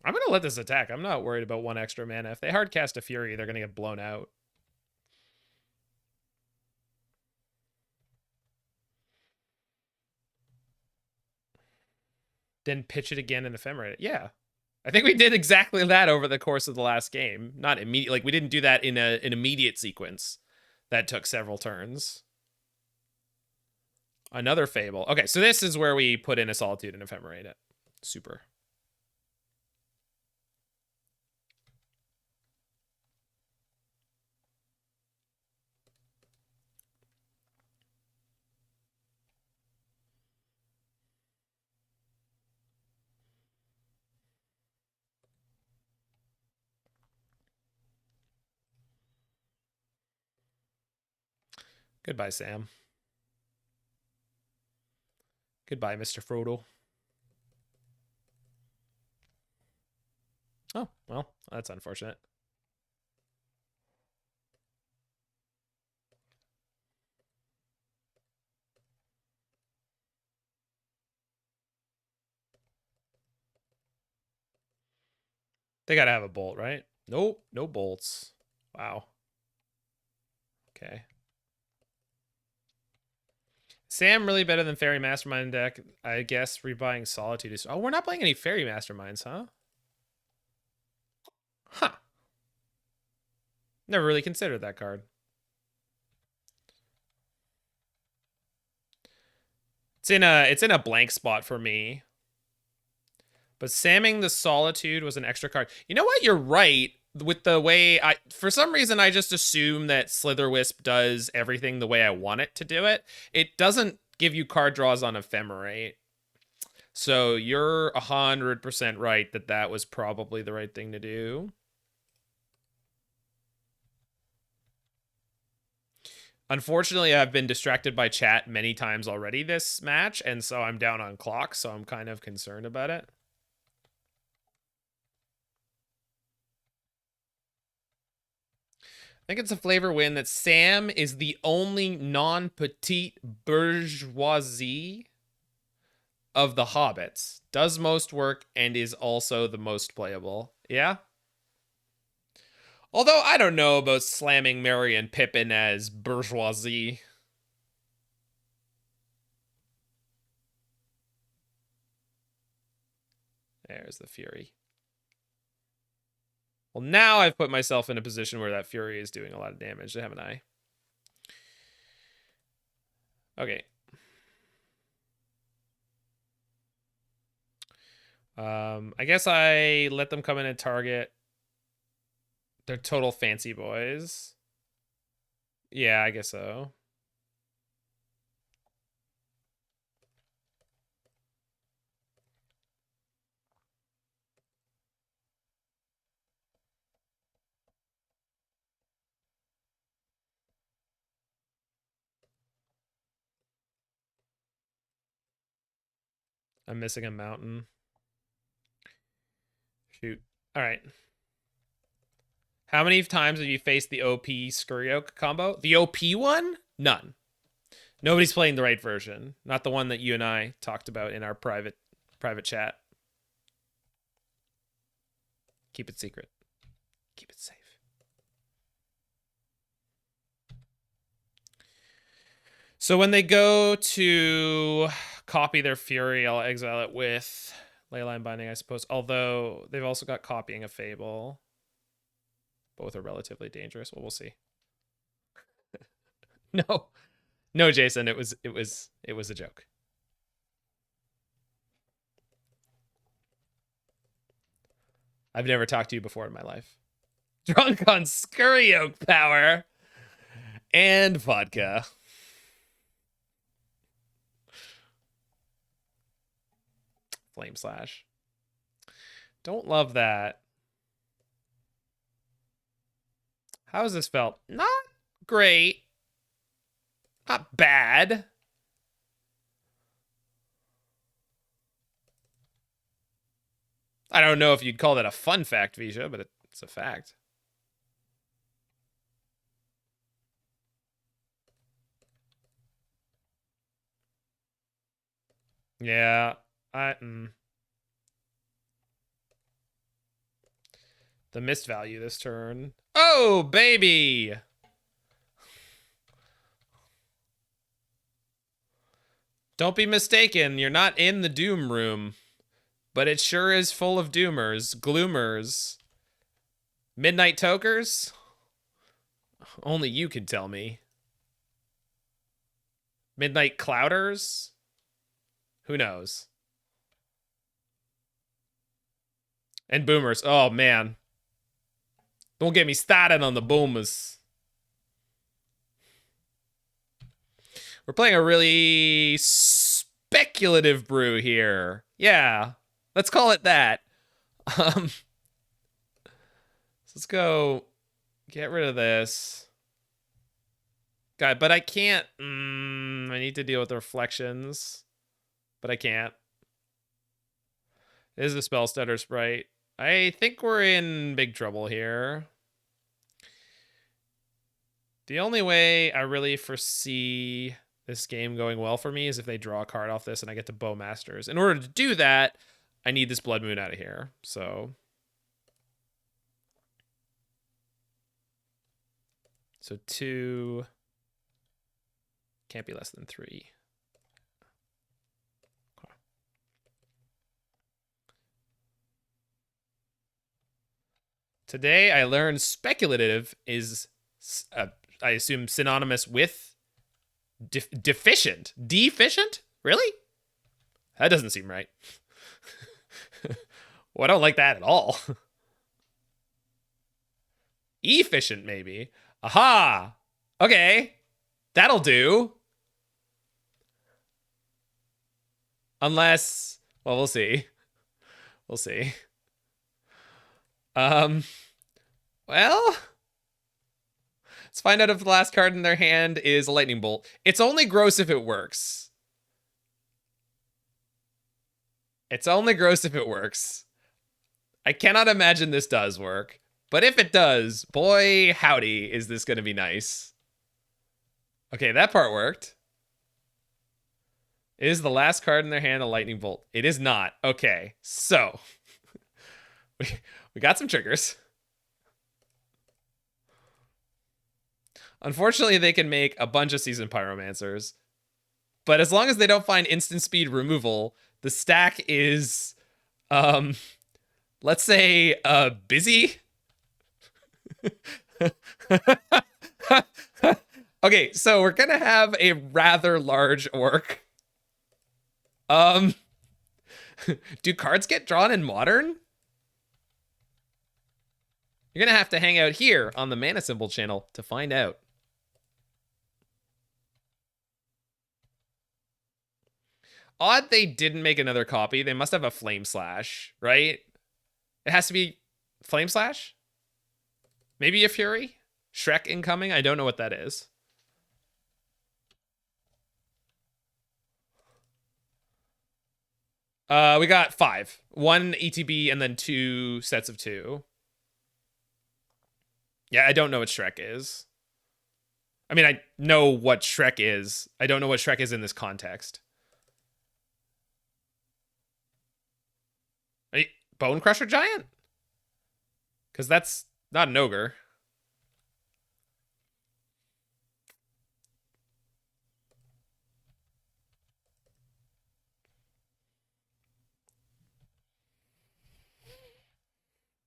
I'm going to let this attack. I'm not worried about 1 extra mana. If they hard cast a Fury, they're going to get blown out. Then pitch it again and Ephemerate it. Yeah. I think we did exactly that over the course of the last game. Not immediate. Like, we didn't do that in an immediate sequence. That took several turns. Another Fable. Okay, so this is where we put in a Solitude and Ephemerate it. Super. Goodbye, Sam. Goodbye, Mr. Frodo. Oh, well, that's unfortunate. They gotta have a bolt, right? Nope, no bolts. Wow. Okay. Sam really better than Fairy Mastermind deck. I guess rebuying Solitude is... Oh, we're not playing any Fairy Masterminds, huh? Huh. Never really considered that card. It's in a blank spot for me. But Samming the Solitude was an extra card. You know what? You're right. With the way for some reason, I just assume that Slitherwisp does everything the way I want it to do it. It doesn't give you card draws on Ephemerate. So you're 100% right that that was probably the right thing to do. Unfortunately, I've been distracted by chat many times already this match, and so I'm down on clock, so I'm kind of concerned about it. I think it's a flavor win that Sam is the only non-petite bourgeoisie of the hobbits. Does most work and is also the most playable. Yeah? Although I don't know about slamming Merry and Pippin as bourgeoisie. There's the Fury. Well, now I've put myself in a position where that Fury is doing a lot of damage, haven't I? Okay. I guess I let them come in and target. They're total fancy boys. Yeah, I guess so. I'm missing a mountain. Shoot. All right. How many times have you faced the OP Skuriok combo? The OP one? None. Nobody's playing the right version. Not the one that you and I talked about in our private chat. Keep it secret. Keep it safe. So when they go to copy their Fury, I'll exile it with Leyline Binding, I suppose. Although they've also got Copying a Fable. Both are relatively dangerous. Well, we'll see. No, Jason. It was a joke. I've never talked to you before in my life. Drunk on Scurry Oak power and vodka. Flame Slash. Don't love that. How has this felt? Not great. Not bad. I don't know if you'd call that a fun fact, Visha, but it's a fact. Yeah, the missed value this turn. Oh, baby! Don't be mistaken, you're not in the Doom Room. But it sure is full of doomers, gloomers, midnight tokers. Only you can tell me. Midnight clouders? Who knows? And boomers. Oh, man. Don't get me started on the boomers. We're playing a really speculative brew here. Yeah. Let's call it that. So let's go get rid of this. God, but I can't. I need to deal with the reflections, but I can't. This is a Spellstutter Sprite. I think we're in big trouble here. The only way I really foresee this game going well for me is if they draw a card off this and I get to Bowmasters. In order to do that, I need this Blood Moon out of here. So 2 can't be less than 3. Okay. Today I learned speculative is, I assume, synonymous with deficient. Deficient? Really? That doesn't seem right. Well, I don't like that at all. Efficient, maybe. Aha! Okay. That'll do. Unless, well, we'll see. We'll see. Well, let's find out if the last card in their hand is a lightning bolt. It's only gross if it works. It's only gross if it works. I cannot imagine this does work. But if it does, boy, howdy, is this going to be nice. Okay, that part worked. Is the last card in their hand a lightning bolt? It is not. Okay, so we got some triggers. Unfortunately, they can make a bunch of Seasoned Pyromancers. But as long as they don't find instant speed removal, the stack is, let's say, busy. Okay, so we're gonna have a rather large orc. Do cards get drawn in Modern? You're gonna have to hang out here on the Mana Symbol channel to find out. Odd they didn't make another copy. They must have a Flame Slash, right? It has to be Flame Slash? Maybe a Fury? Shrek incoming? I don't know what that is. We got 5. 1 ETB and then 2 sets of 2. Yeah, I don't know what Shrek is. I mean, I know what Shrek is. I don't know what Shrek is in this context. Bone Crusher Giant? Because that's not an ogre.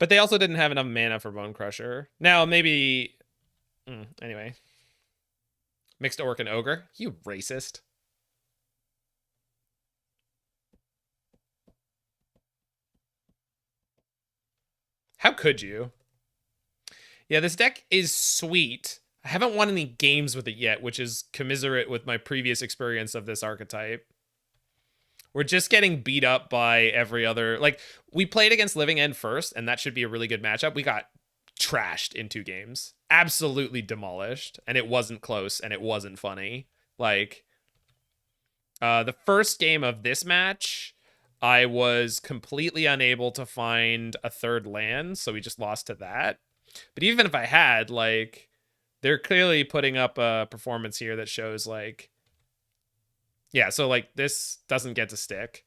But they also didn't have enough mana for Bone Crusher. Now, maybe... anyway. Mixed Orc and Ogre. You racist. How could you? Yeah, this deck is sweet. I haven't won any games with it yet, which is commiserate with my previous experience of this archetype. We're just getting beat up by every other... Like, we played against Living End first, and that should be a really good matchup. We got trashed in 2 games. Absolutely demolished. And it wasn't close, and it wasn't funny. Like, the first game of this match, I was completely unable to find a 3rd land, so we just lost to that. But even if I had, like, they're clearly putting up a performance here that shows, like... Yeah, so, like, this doesn't get to stick.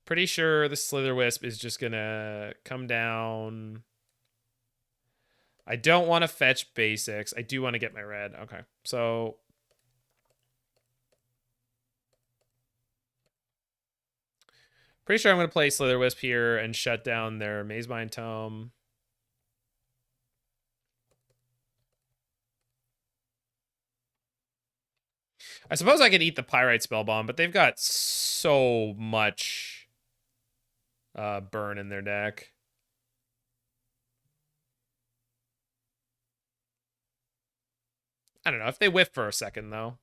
Pretty sure the Slitherwisp is just gonna come down. I don't want to fetch basics. I do want to get my red. Okay, so... Pretty sure I'm going to play Slitherwisp here and shut down their Mazebind Tome. I suppose I could eat the Pyrite Spellbomb, but they've got so much burn in their deck. I don't know. If they whiff for a second, though.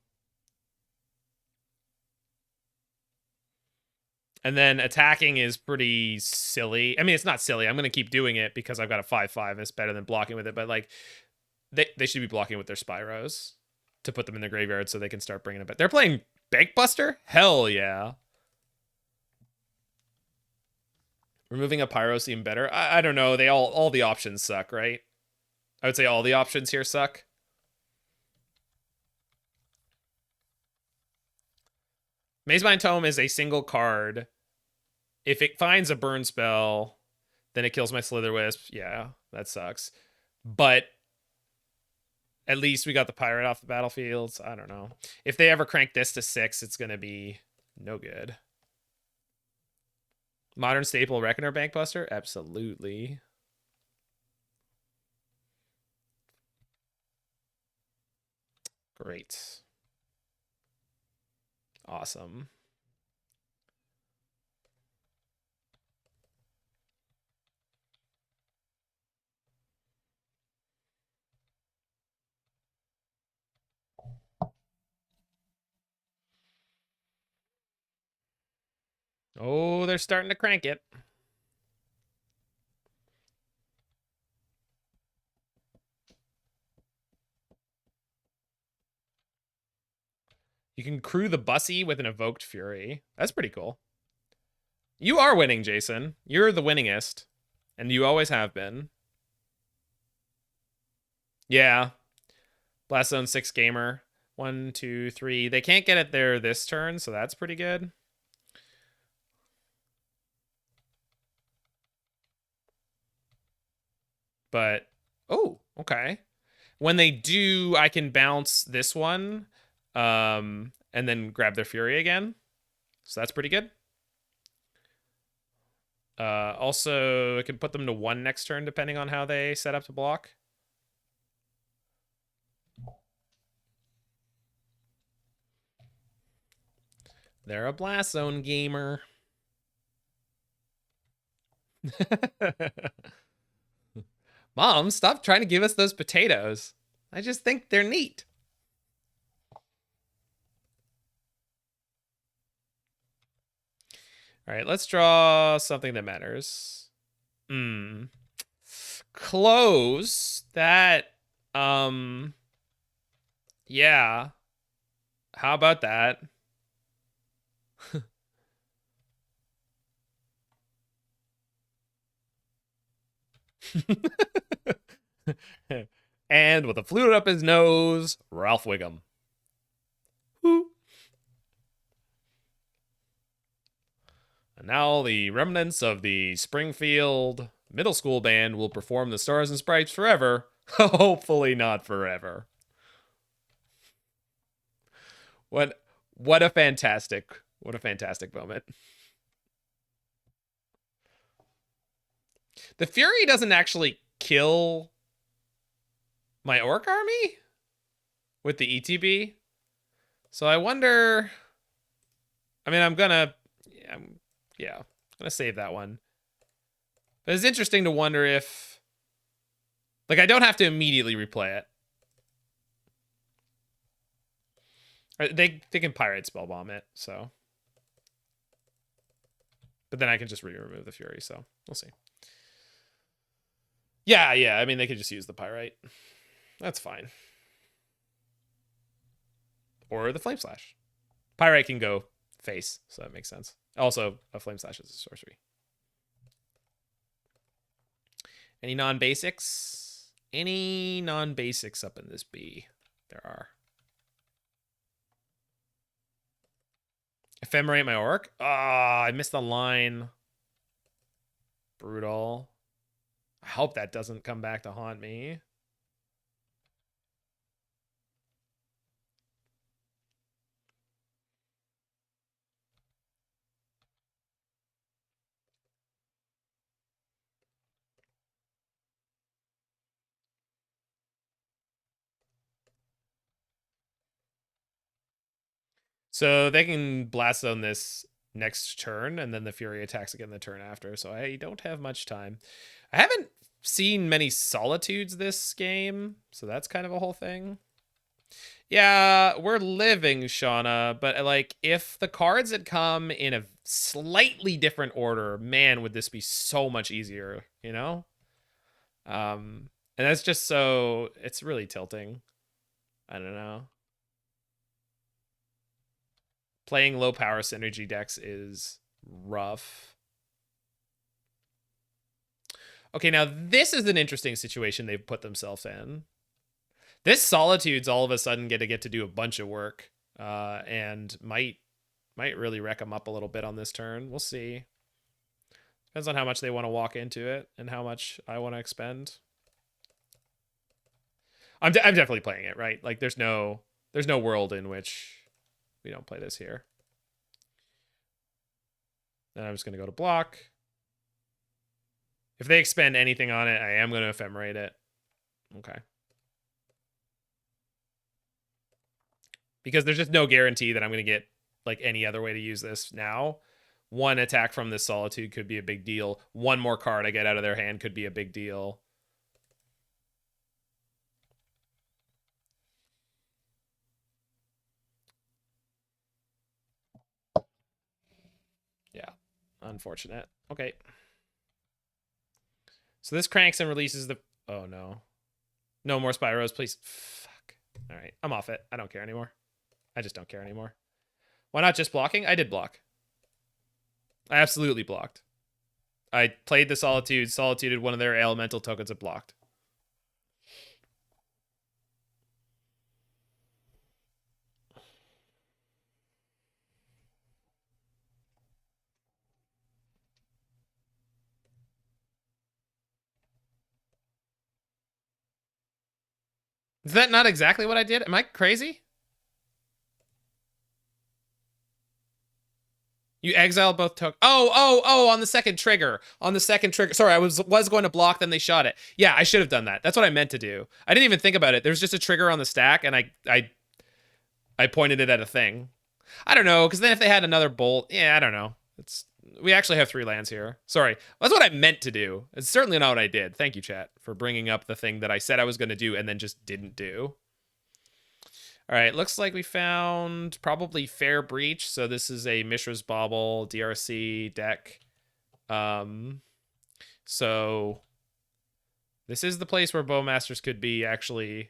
And then attacking is pretty silly. I mean, it's not silly. I'm going to keep doing it because I've got a 5/5. It's better than blocking with it. But, like, they should be blocking with their Spyros to put them in the graveyard so they can start bringing it back. They're playing Bankbuster? Hell yeah. Removing a Pyro seem better. I don't know. They all the options suck, right? I would say all the options here suck. Mazebind Tome is a single card. If it finds a burn spell, then it kills my Slitherwisp. Yeah, that sucks. But at least we got the Pirate off the battlefield. So I don't know. If they ever crank this to 6, it's going to be no good. Modern staple Reckoner Bankbuster? Absolutely. Great. Awesome. Oh, they're starting to crank it. You can crew the Bussy with an Evoked Fury. That's pretty cool. You are winning, Jason. You're the winningest. And you always have been. Yeah. Blast Zone 6 Gamer. 1, 2, 3. They can't get it there this turn, so that's pretty good. But, oh, okay. When they do, I can bounce this one, and then grab their Fury again. So that's pretty good. Also, I can put them to 1 next turn, depending on how they set up to block. They're a Blast Zone gamer. Mom, stop trying to give us those potatoes. I just think they're neat. All right, let's draw something that matters. Close. That, yeah. How about that? And with a flute up his nose, Ralph Wiggum. Woo. And now the remnants of the Springfield Middle School Band will perform the Stars and Sprites forever. Hopefully not forever. What a fantastic moment. The Fury doesn't actually kill my Orc army with the ETB. So I wonder... I mean, I'm gonna save that one. But it's interesting to wonder if... Like, I don't have to immediately replay it. They can Pirate Spellbomb it, so... But then I can just remove the Fury, so we'll see. Yeah, I mean, they could just use the Pyrite. That's fine. Or the Flame Slash. Pyrite can go face, so that makes sense. Also, a Flame Slash is a sorcery. Any non-basics? Any non-basics up in this B? There are. Ephemerate my Orc? Ah, I missed the line. Brutal. I hope that doesn't come back to haunt me. So they can blast on this next turn, and then the Fury attacks again the turn after, so I don't have much time. I haven't seen many Solitudes this game, so that's kind of a whole thing. Yeah, we're living, Shauna, but like, if the cards had come in a slightly different order, man, would this be so much easier, you know? And that's just so... It's really tilting. I don't know. Playing low power synergy decks is rough. Okay, now this is an interesting situation they've put themselves in. This Solitude's all of a sudden get to do a bunch of work, and might really wreck them up a little bit on this turn. We'll see. Depends on how much they want to walk into it and how much I want to expend. I'm definitely playing it, right? Like, there's no world in which we don't play this here. Then I'm just going to go to block. If they expend anything on it, I am going to Ephemerate it. Okay. Because there's just no guarantee that I'm going to get like any other way to use this now. One attack from this Solitude could be a big deal. One more card I get out of their hand could be a big deal. Yeah, unfortunate. Okay. So this cranks and releases the... Oh, no. No more Spyros, please. Fuck. All right, I'm off it. I don't care anymore. I just don't care anymore. Why not just blocking? I did block. I absolutely blocked. I played the Solitude, Solituded one of their elemental tokens and blocked. Is that not exactly what I did? Am I crazy? You exiled both tokens. Oh, on the second trigger. On the second trigger. Sorry, I was going to block, then they shot it. Yeah, I should have done that. That's what I meant to do. I didn't even think about it. There's just a trigger on the stack, and I pointed it at a thing. I don't know, because then if they had another bolt... Yeah, I don't know. We actually have 3 lands here. Sorry. That's what I meant to do. It's certainly not what I did. Thank you, chat, for bringing up the thing that I said I was going to do and then just didn't do. All right, looks like we found probably Fair Breach. So this is a Mishra's Bauble DRC deck. So this is the place where Bowmasters could be actually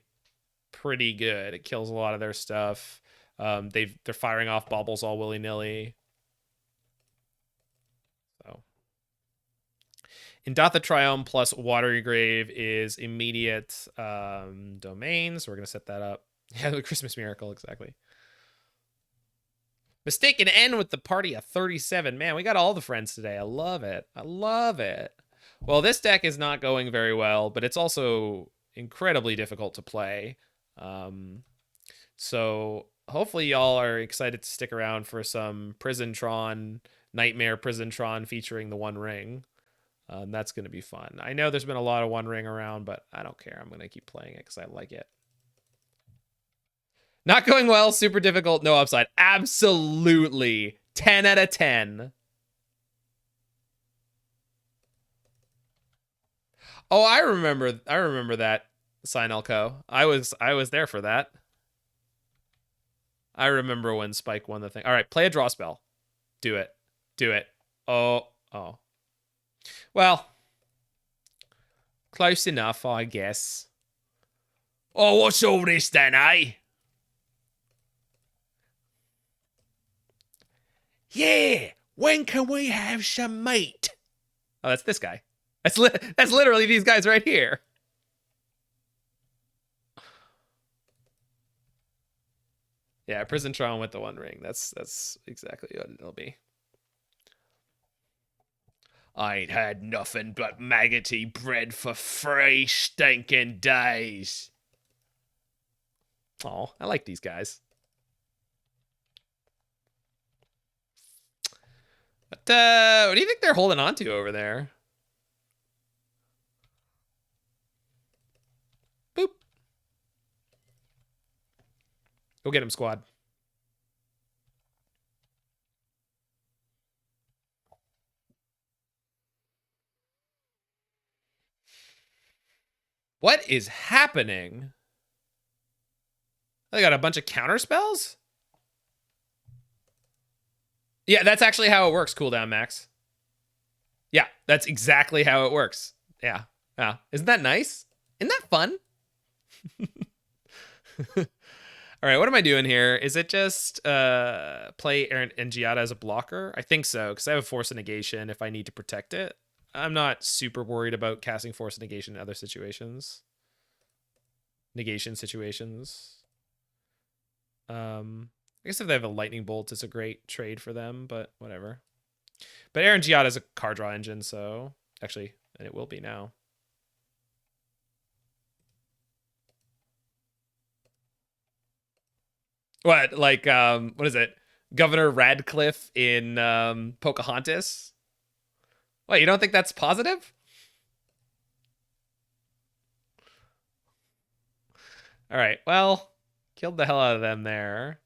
pretty good. It kills a lot of their stuff. They're firing off baubles all willy-nilly. So Indatha Triome plus Watery Grave is immediate domain, so we're going to set that up. Yeah, the Christmas Miracle, exactly. Mistaken End with the party of 37. Man, we got all the friends today. I love it. I love it. Well, this deck is not going very well, but it's also incredibly difficult to play. So hopefully y'all are excited to stick around for some Prisontron, Nightmare Prisontron featuring the One Ring. That's going to be fun. I know there's been a lot of One Ring around, but I don't care. I'm going to keep playing it because I like it. Not going well, super difficult, no upside. Absolutely. 10 out of 10. Oh, I remember that, Sinelco. I was there for that. I remember when Spike won the thing. All right, play a draw spell. Do it. Do it. Oh. Well, close enough, I guess. Oh, what's all this then, eh? Yeah, when can we have some meat? Oh, that's this guy. That's literally these guys right here. Yeah, Prisontron with the One Ring. That's exactly what it'll be. I ain't had nothing but maggoty bread for 3 stinking days. Oh, I like these guys. But what do you think they're holding on to over there? Boop. Go get him, squad. What is happening? They got a bunch of counter spells? Yeah, that's actually how it works, cooldown max. Yeah, that's exactly how it works. Yeah. Yeah. Isn't that nice? Isn't that fun? All right, what am I doing here? Is it just play Errant and Giada as a blocker? I think so, because I have a Force of Negation if I need to protect it. I'm not super worried about casting Force of Negation in other situations. Negation situations. I guess if they have a Lightning Bolt, it's a great trade for them, but whatever. But Errant and Giada is a card draw engine, so... Actually, and it will be now. What, like, what is it? Governor Radcliffe in Pocahontas? What, you don't think that's positive? All right, well, killed the hell out of them there.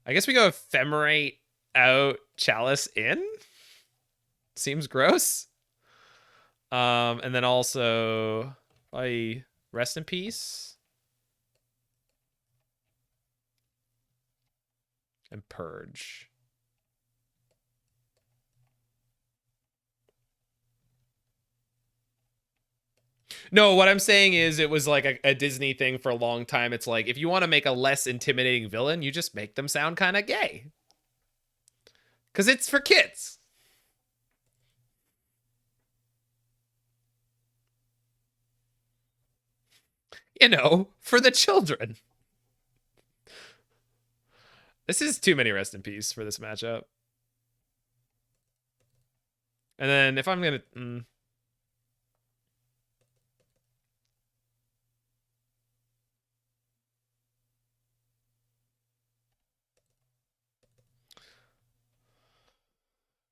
I guess we go Ephemerate out, Chalice in? Seems gross. And then also, rest in peace. And Purge. No, what I'm saying is it was like a Disney thing for a long time. It's like, if you want to make a less intimidating villain, you just make them sound kind of gay. Because it's for kids. You know, for the children. This is too many rest in peace for this matchup. And then if I'm going to...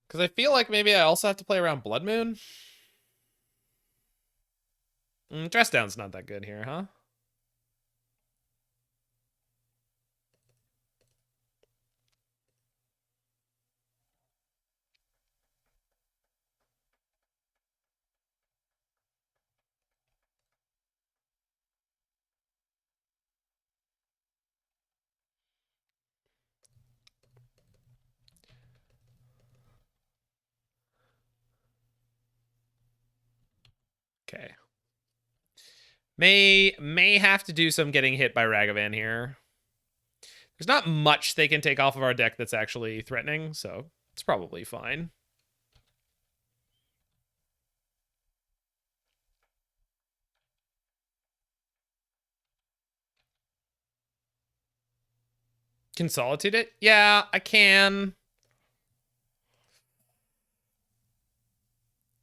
Because I feel like maybe I also have to play around Blood Moon. Dress Down's not that good here, huh? Okay. May have to do some getting hit by Ragavan here. There's not much they can take off of our deck that's actually threatening, so it's probably fine. Can Solitude it? Yeah, I can.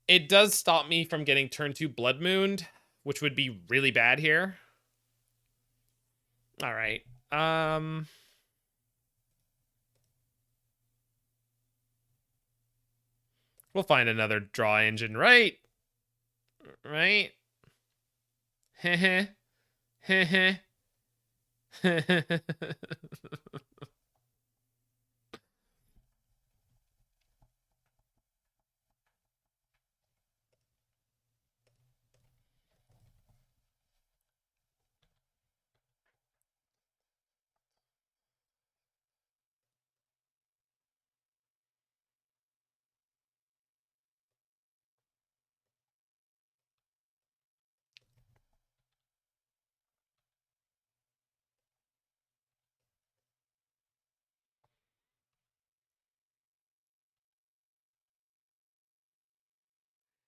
It does stop me from getting turn 2 Blood Mooned, which would be really bad here. All right. We'll find another draw engine, right? Right? Heh heh.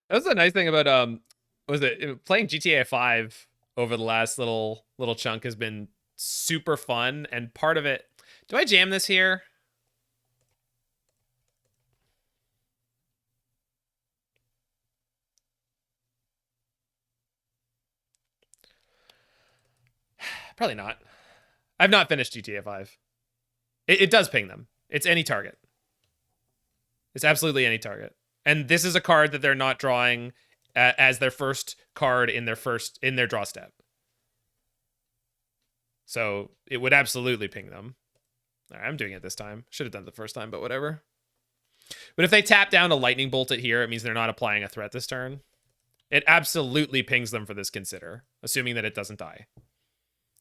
That's the nice thing about was it playing GTA 5 over the last little chunk has been super fun, and part of it. Do I jam this here? Probably not. I've not finished GTA 5. It does ping them. It's any target. It's absolutely any target. And this is a card that they're not drawing as their first card in their draw step. So it would absolutely ping them. All right, I'm doing it this time. Should have done it the first time, but whatever. But if they tap down to lightning bolt it here, it means they're not applying a threat this turn. It absolutely pings them for this consider, assuming that it doesn't die.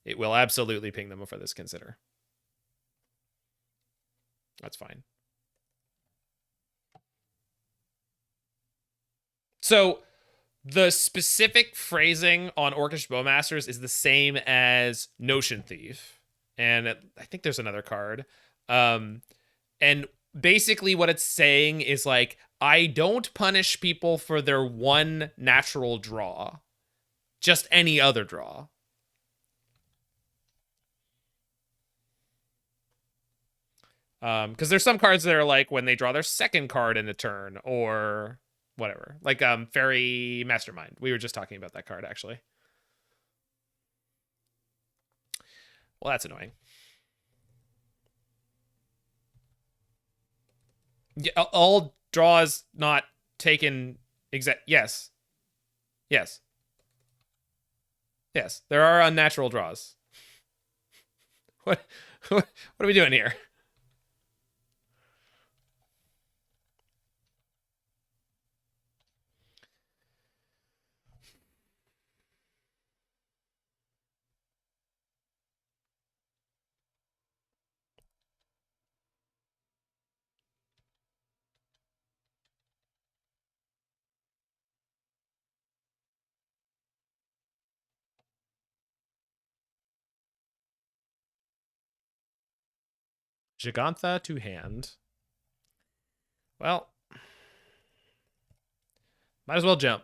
It will absolutely ping them for this consider. That's fine. So the specific phrasing on Orcish Bowmasters is the same as Notion Thief. And I think there's another card. And basically what it's saying is like, I don't punish people for their one natural draw. Just any other draw. Because there's some cards that are like when they draw their second card in a turn or whatever. Like Fairy Mastermind. We were just talking about that card, actually. Well, that's annoying. Yeah, all draws not taken exact. Yes. Yes. Yes. There are unnatural draws. What are we doing here? Gigantha to hand. Well, might as well jump.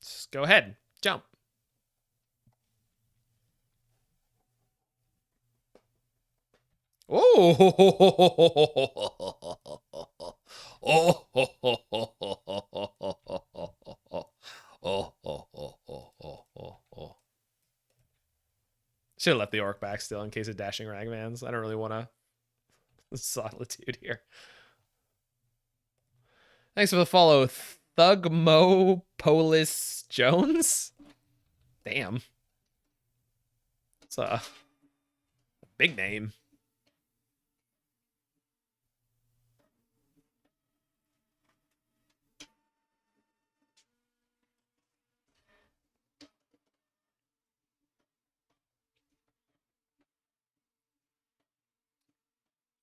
Just go ahead. Jump. Should have left the orc back still in case of dashing ragmans. I don't really want to solitude here. Thanks for the follow, Thugmo Polis Jones. Damn. It's a big name.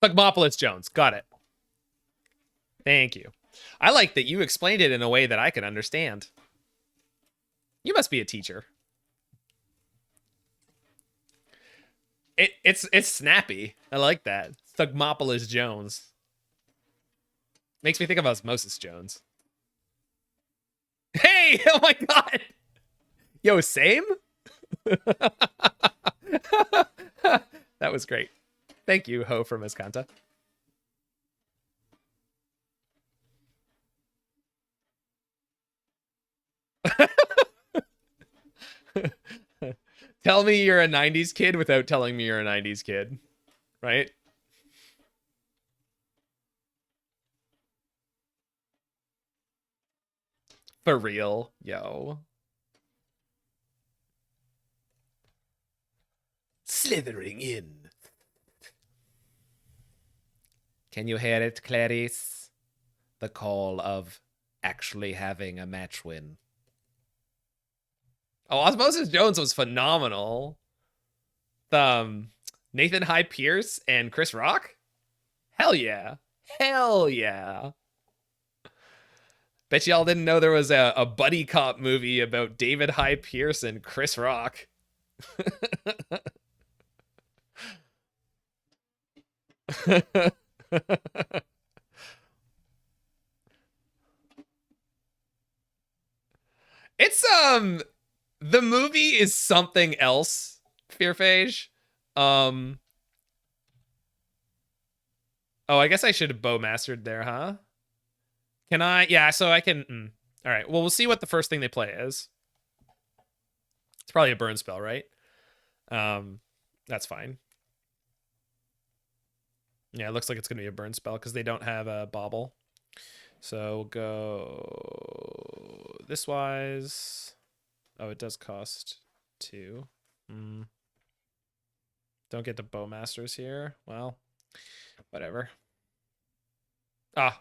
Thugmopolis Jones. Got it. Thank you. I like that you explained it in a way that I can understand. You must be a teacher. It's snappy. I like that. Thugmopolis Jones. Makes me think of Osmosis Jones. Hey! Oh my god! Yo, same? That was great. Thank you, Ho from Escanta. Tell me you're a 90s kid without telling me you're a 90s kid, right? For real, yo. Slithering in. Can you hear it, Clarice? The call of actually having a match win. Oh, Osmosis Jones was phenomenal. Nathan High Pierce and Chris Rock? Hell yeah. Hell yeah. Bet y'all didn't know there was a buddy cop movie about David High Pierce and Chris Rock. It's the movie is something else, Fearphage. Oh, I guess I should have Bowmastered there, huh? Can I? Yeah, so I can. All right. Well, we'll see what the first thing they play is. It's probably a burn spell, right? That's fine. Yeah, it looks like it's gonna be a burn spell because they don't have a bauble. So we'll go this wise. Oh, it does cost 2. Don't get the Bowmasters here. Well, whatever. Ah,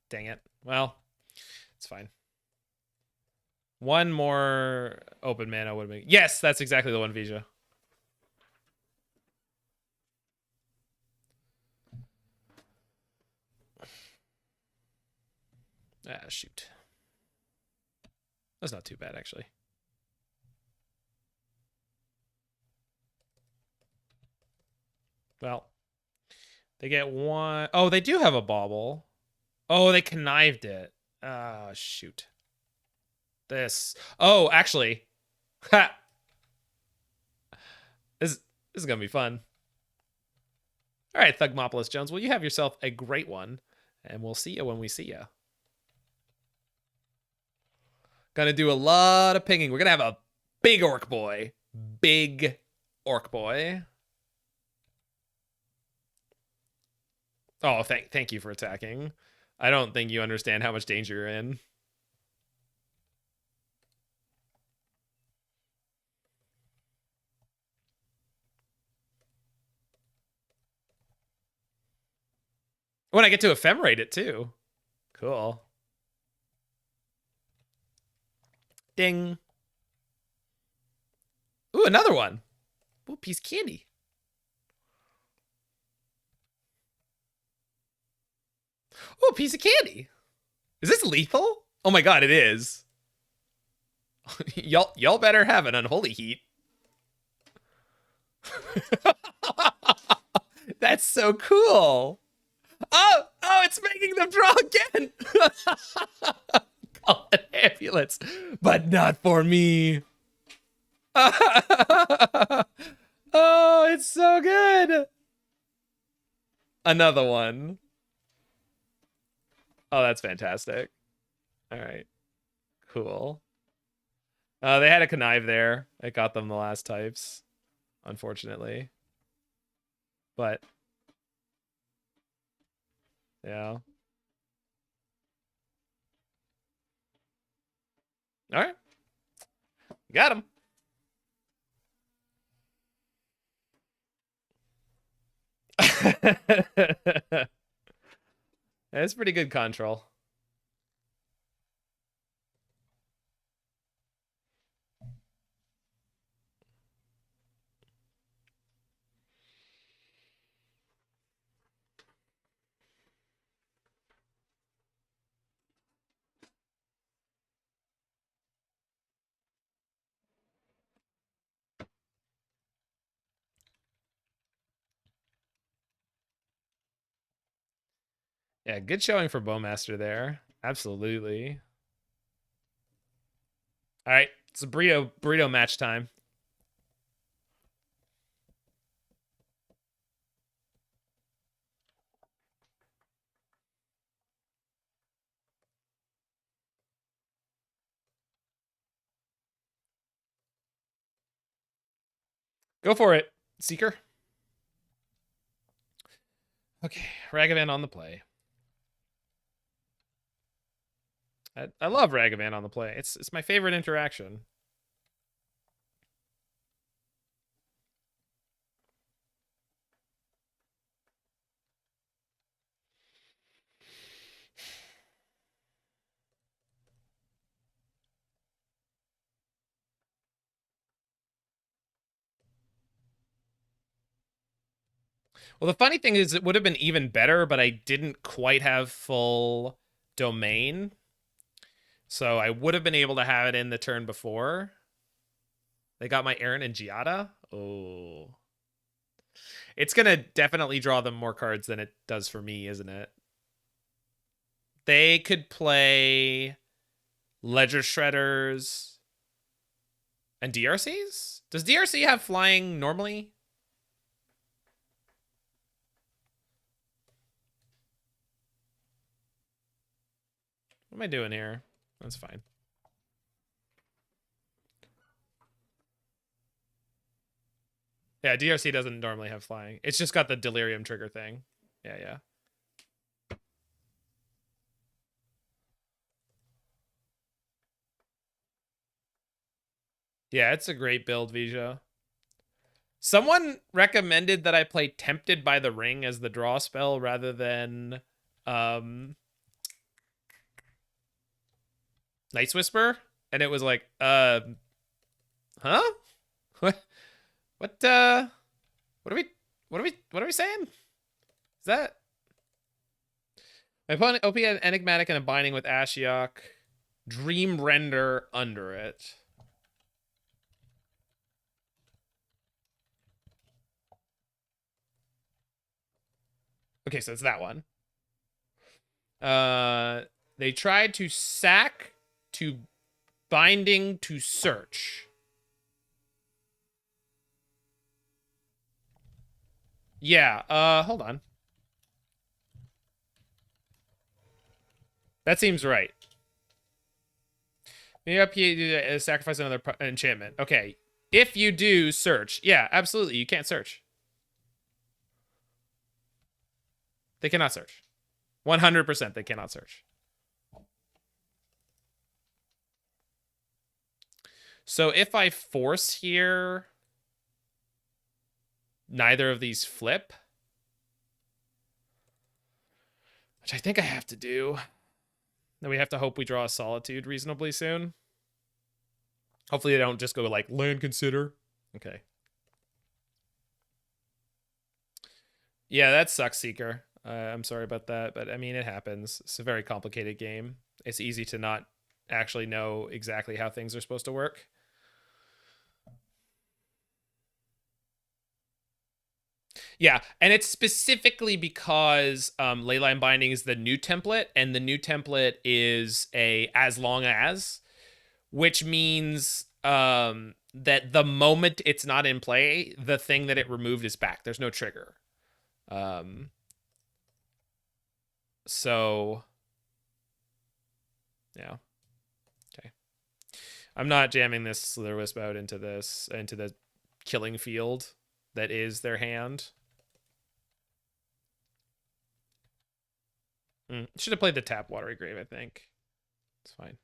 dang it. Well, it's fine. One more open mana would make. Yes, that's exactly the one, Vija. Ah, shoot. That's not too bad, actually. Well, they get one. Oh, they do have a bauble. Oh, they connived it. Oh, shoot. This. Oh, actually. Ha! This is going to be fun. All right, Thugmopolis Jones. Well, you have yourself a great one. And we'll see you when we see you. Gonna do a lot of pinging. We're gonna have a big orc boy. Big orc boy. Oh, thank you for attacking. I don't think you understand how much danger you're in. When I get to ephemerate it too. Cool. Ding. Ooh, another one. Ooh, piece of candy. Ooh, a piece of candy. Is this lethal? Oh my god, it is. y'all better have an unholy heat. That's so cool. Oh, it's making them draw again. Call it ambulance, but not for me. Oh, it's so good. Another one. Oh, that's fantastic. All right. Cool. They had a connive there. It got them the last types, unfortunately. But yeah. All right. Got him. That's pretty good control. Yeah, good showing for Bowmaster there. Absolutely. All right, it's a burrito match time. Go for it, Seeker. Okay, Ragavan on the play. I love Ragavan on the play. It's my favorite interaction. Well, the funny thing is, it would have been even better, but I didn't quite have full domain. So I would have been able to have it in the turn before. They got my Errant and Giada. Oh. It's going to definitely draw them more cards than it does for me, isn't it? They could play Ledger Shredders and DRCs? Does DRC have flying normally? What am I doing here? That's fine. Yeah, DRC doesn't normally have flying. It's just got the Delirium trigger thing. Yeah. Yeah, it's a great build, Vija. Someone recommended that I play Tempted by the Ring as the draw spell rather than Night's Whisper, and it was like, huh? What what what are we saying? Is that my opponent OP had Enigmatic and a Binding with Ashiok, Dream Render under it. Okay, so it's that one. They tried to sack to Binding to search. Yeah, hold on. That seems right. Maybe up here, sacrifice another enchantment. Okay. If you do search, yeah, absolutely. You can't search. They cannot search. 100% they cannot search. So if I force here, neither of these flip, which I think I have to do. Then we have to hope we draw a Solitude reasonably soon. Hopefully they don't just go like land consider. Okay. Yeah, that sucks, Seeker. I'm sorry about that, but I mean, it happens. It's a very complicated game. It's easy to not actually know exactly how things are supposed to work. Yeah, and it's specifically because Leyline Binding is the new template, and the new template is a as long as, which means that the moment it's not in play, the thing that it removed is back. There's no trigger. So, yeah. Okay. I'm not jamming this Slitherwisp out into the killing field that is their hand. Should have played the tap Watery Grave, I think. It's fine.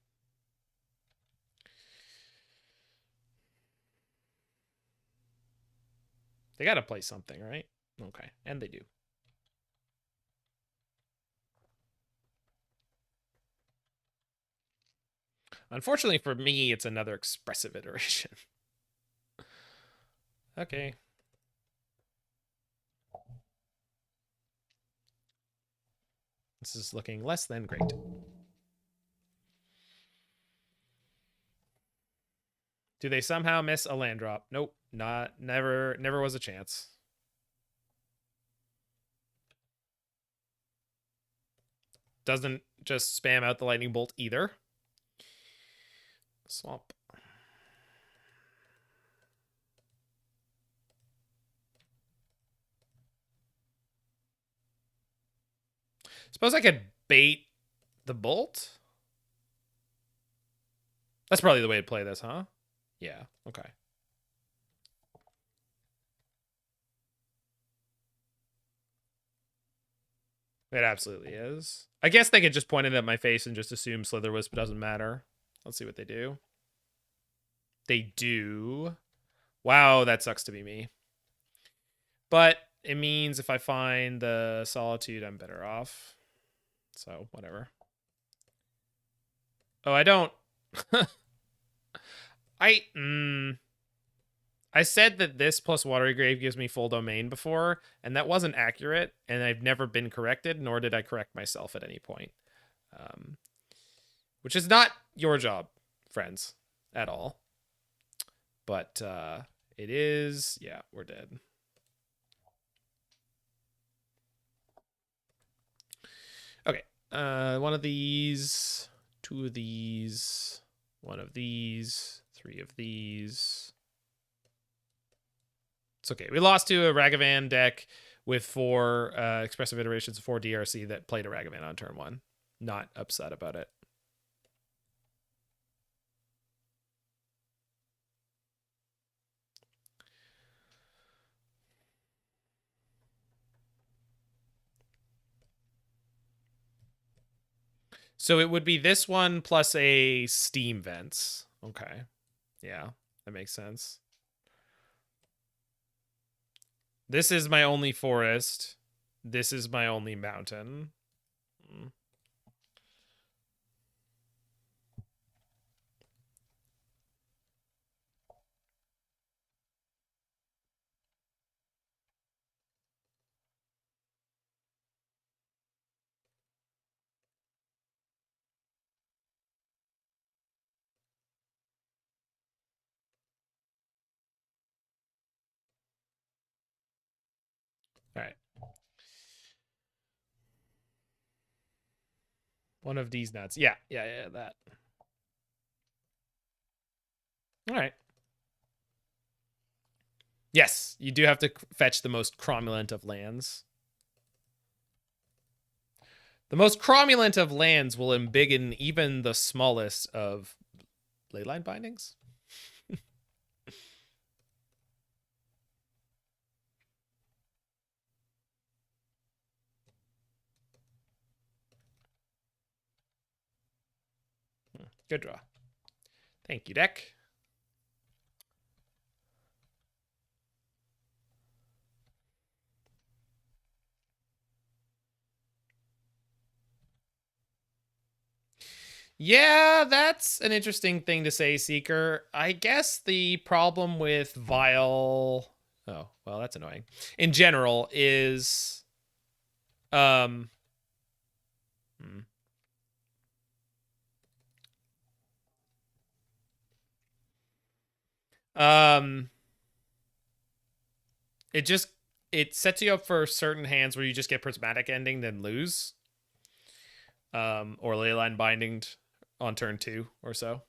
They got to play something, right? Okay, and they do. Unfortunately for me, it's another expressive iteration. Okay. This is looking less than great. Do they somehow miss a land drop? Nope. Never was a chance. Doesn't just spam out the lightning bolt either. Swamp. Suppose I could bait the bolt? That's probably the way to play this, huh? Yeah, okay. It absolutely is. I guess they could just point it at my face and just assume Slitherwisp doesn't matter. Let's see what they do. They do. Wow, that sucks to be me. But it means if I find the Solitude, I'm better off. So, whatever. Oh, I don't. I said that this plus Watery Grave gives me full domain before, and that wasn't accurate, and I've never been corrected, nor did I correct myself at any point. Which is not your job, friends, at all. But it is... Yeah, we're dead. Okay. One of these, two of these, one of these, three of these. It's okay. We lost to a Ragavan deck with 4 expressive iterations of 4 DRC that played a Ragavan on turn 1. Not upset about it. So it would be this one plus a Steam Vents. Okay. Yeah, that makes sense. This is my only forest. This is my only mountain. All right. One of these nuts. Yeah, that. All right. Yes, you do have to fetch the most cromulent of lands. The most cromulent of lands will embiggen even the smallest of Leyline Bindings. Good draw. Thank you, deck. Yeah, that's an interesting thing to say, Seeker. I guess the problem with Vile... Oh, well, that's annoying. In general, is... It sets you up for certain hands where you just get Prismatic Ending, then lose. Or Leyline Binding on turn 2 or so.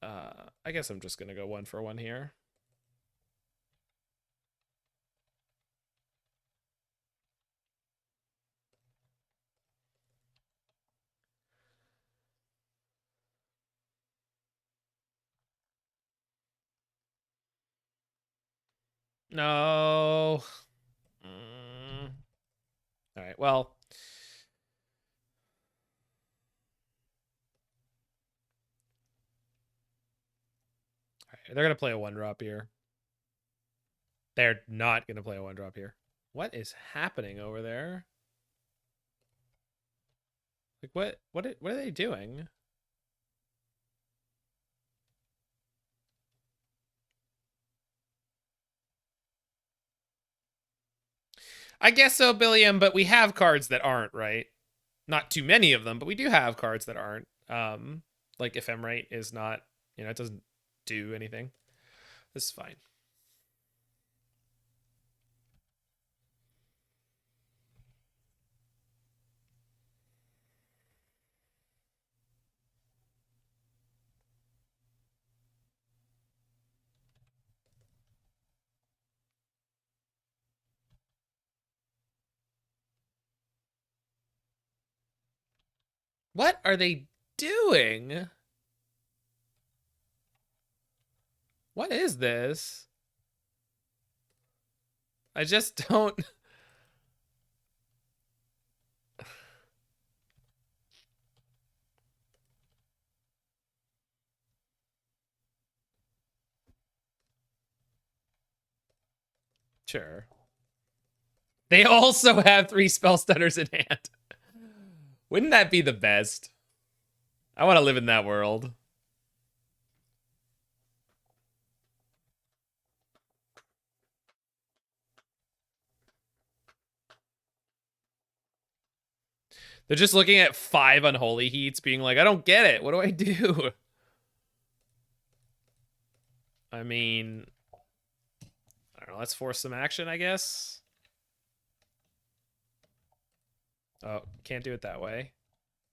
I guess I'm just gonna go 1 for 1 here. No. All right, well. All right, they're going to play a 1-drop here. They're not going to play a 1-drop here. What is happening over there? Like, what are they doing? I guess so, Billiam, but we have cards that aren't, right? Not too many of them, but we do have cards that aren't. Like Ephemerate is not, it doesn't do anything. This is fine. What are they doing? What is this? I just don't... Sure. They also have 3 spell stutters in hand. Wouldn't that be the best? I want to live in that world. They're just looking at 5 Unholy Heats, being like, I don't get it. What do I do? I mean, I don't know. Let's force some action, I guess. Oh, can't do it that way.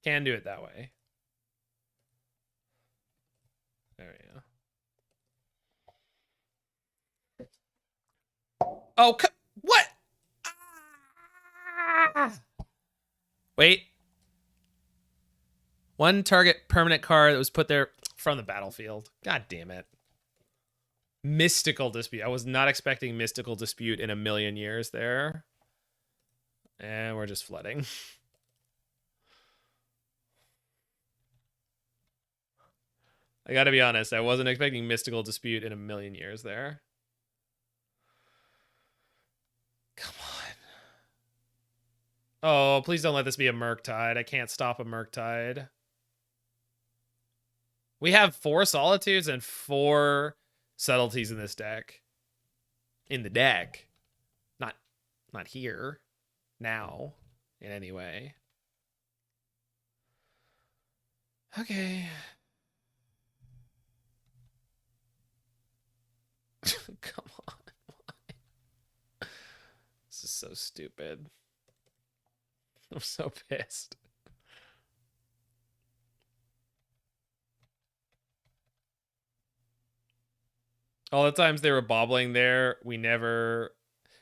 Can do it that way. There we go. Oh, what? Ah! Wait. 1 target permanent card that was put there from the battlefield. God damn it. Mystical Dispute. I was not expecting Mystical Dispute in a million years there. And we're just flooding. I gotta be honest, I wasn't expecting Mystical Dispute in a million years there. Come on. Oh, please don't let this be a Murktide. I can't stop a Murktide. We have 4 Solitudes and 4 Subtleties in this deck. In the deck. Not here. Now. In any way. Okay. Come on. Why? This is so stupid. I'm so pissed. All the times they were bobbling there,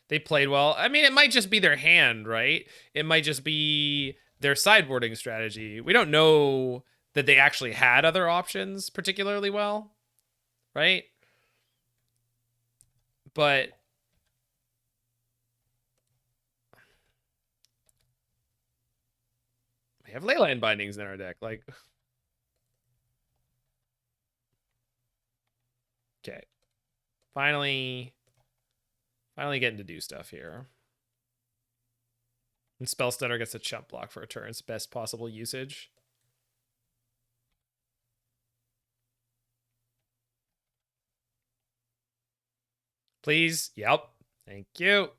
they played well. I mean, it might just be their hand, right? It might just be their sideboarding strategy. We don't know that they actually had other options particularly well, right? But we have Leyline Bindings in our deck. Like, okay. Finally getting to do stuff here. And Spellstutter gets a chump block for a turn. It's best possible usage. Please. Yep. Thank you.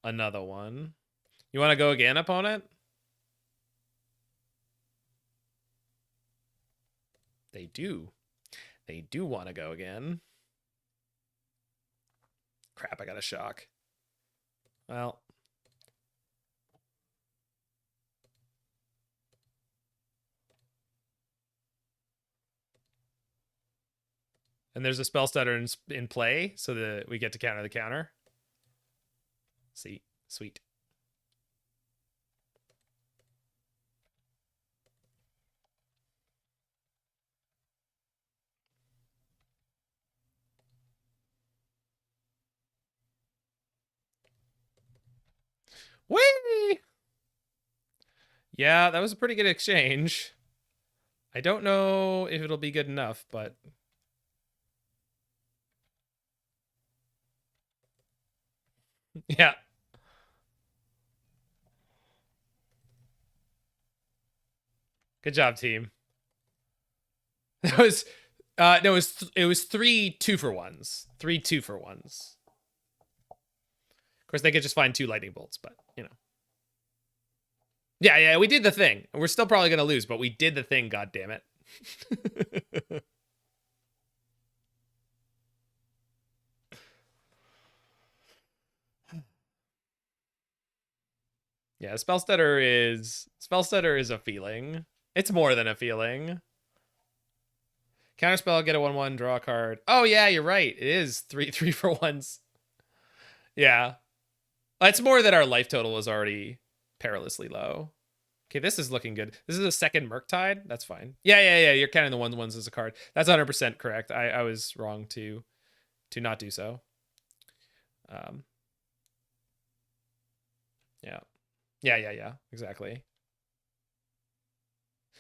Another one. You want to go again, opponent? They do. They do want to go again. Crap, I got a shock. Well. And there's a Spellstutter in play, so that we get to counter the counter. See? Sweet. Whee! Yeah, that was a pretty good exchange. I don't know if it'll be good enough, but... yeah. Good job, team. That was... no, it was 3 2-for-1s. 3 2-for-1s. Of course, they could just find 2 lightning bolts, but, you know. Yeah, we did the thing. We're still probably going to lose, but we did the thing, God damn it. Yeah, Spellstutter is a feeling. It's more than a feeling. Counterspell, get a 1/1, draw a card. Oh yeah, you're right. It is 3 3-for-1s. Yeah. It's more that our life total is already perilously low. Okay, this is looking good. This is a second Murktide. That's fine. Yeah. You're counting the 1/1s as a card. That's 100% correct. I was wrong to not do so. Yeah. Exactly.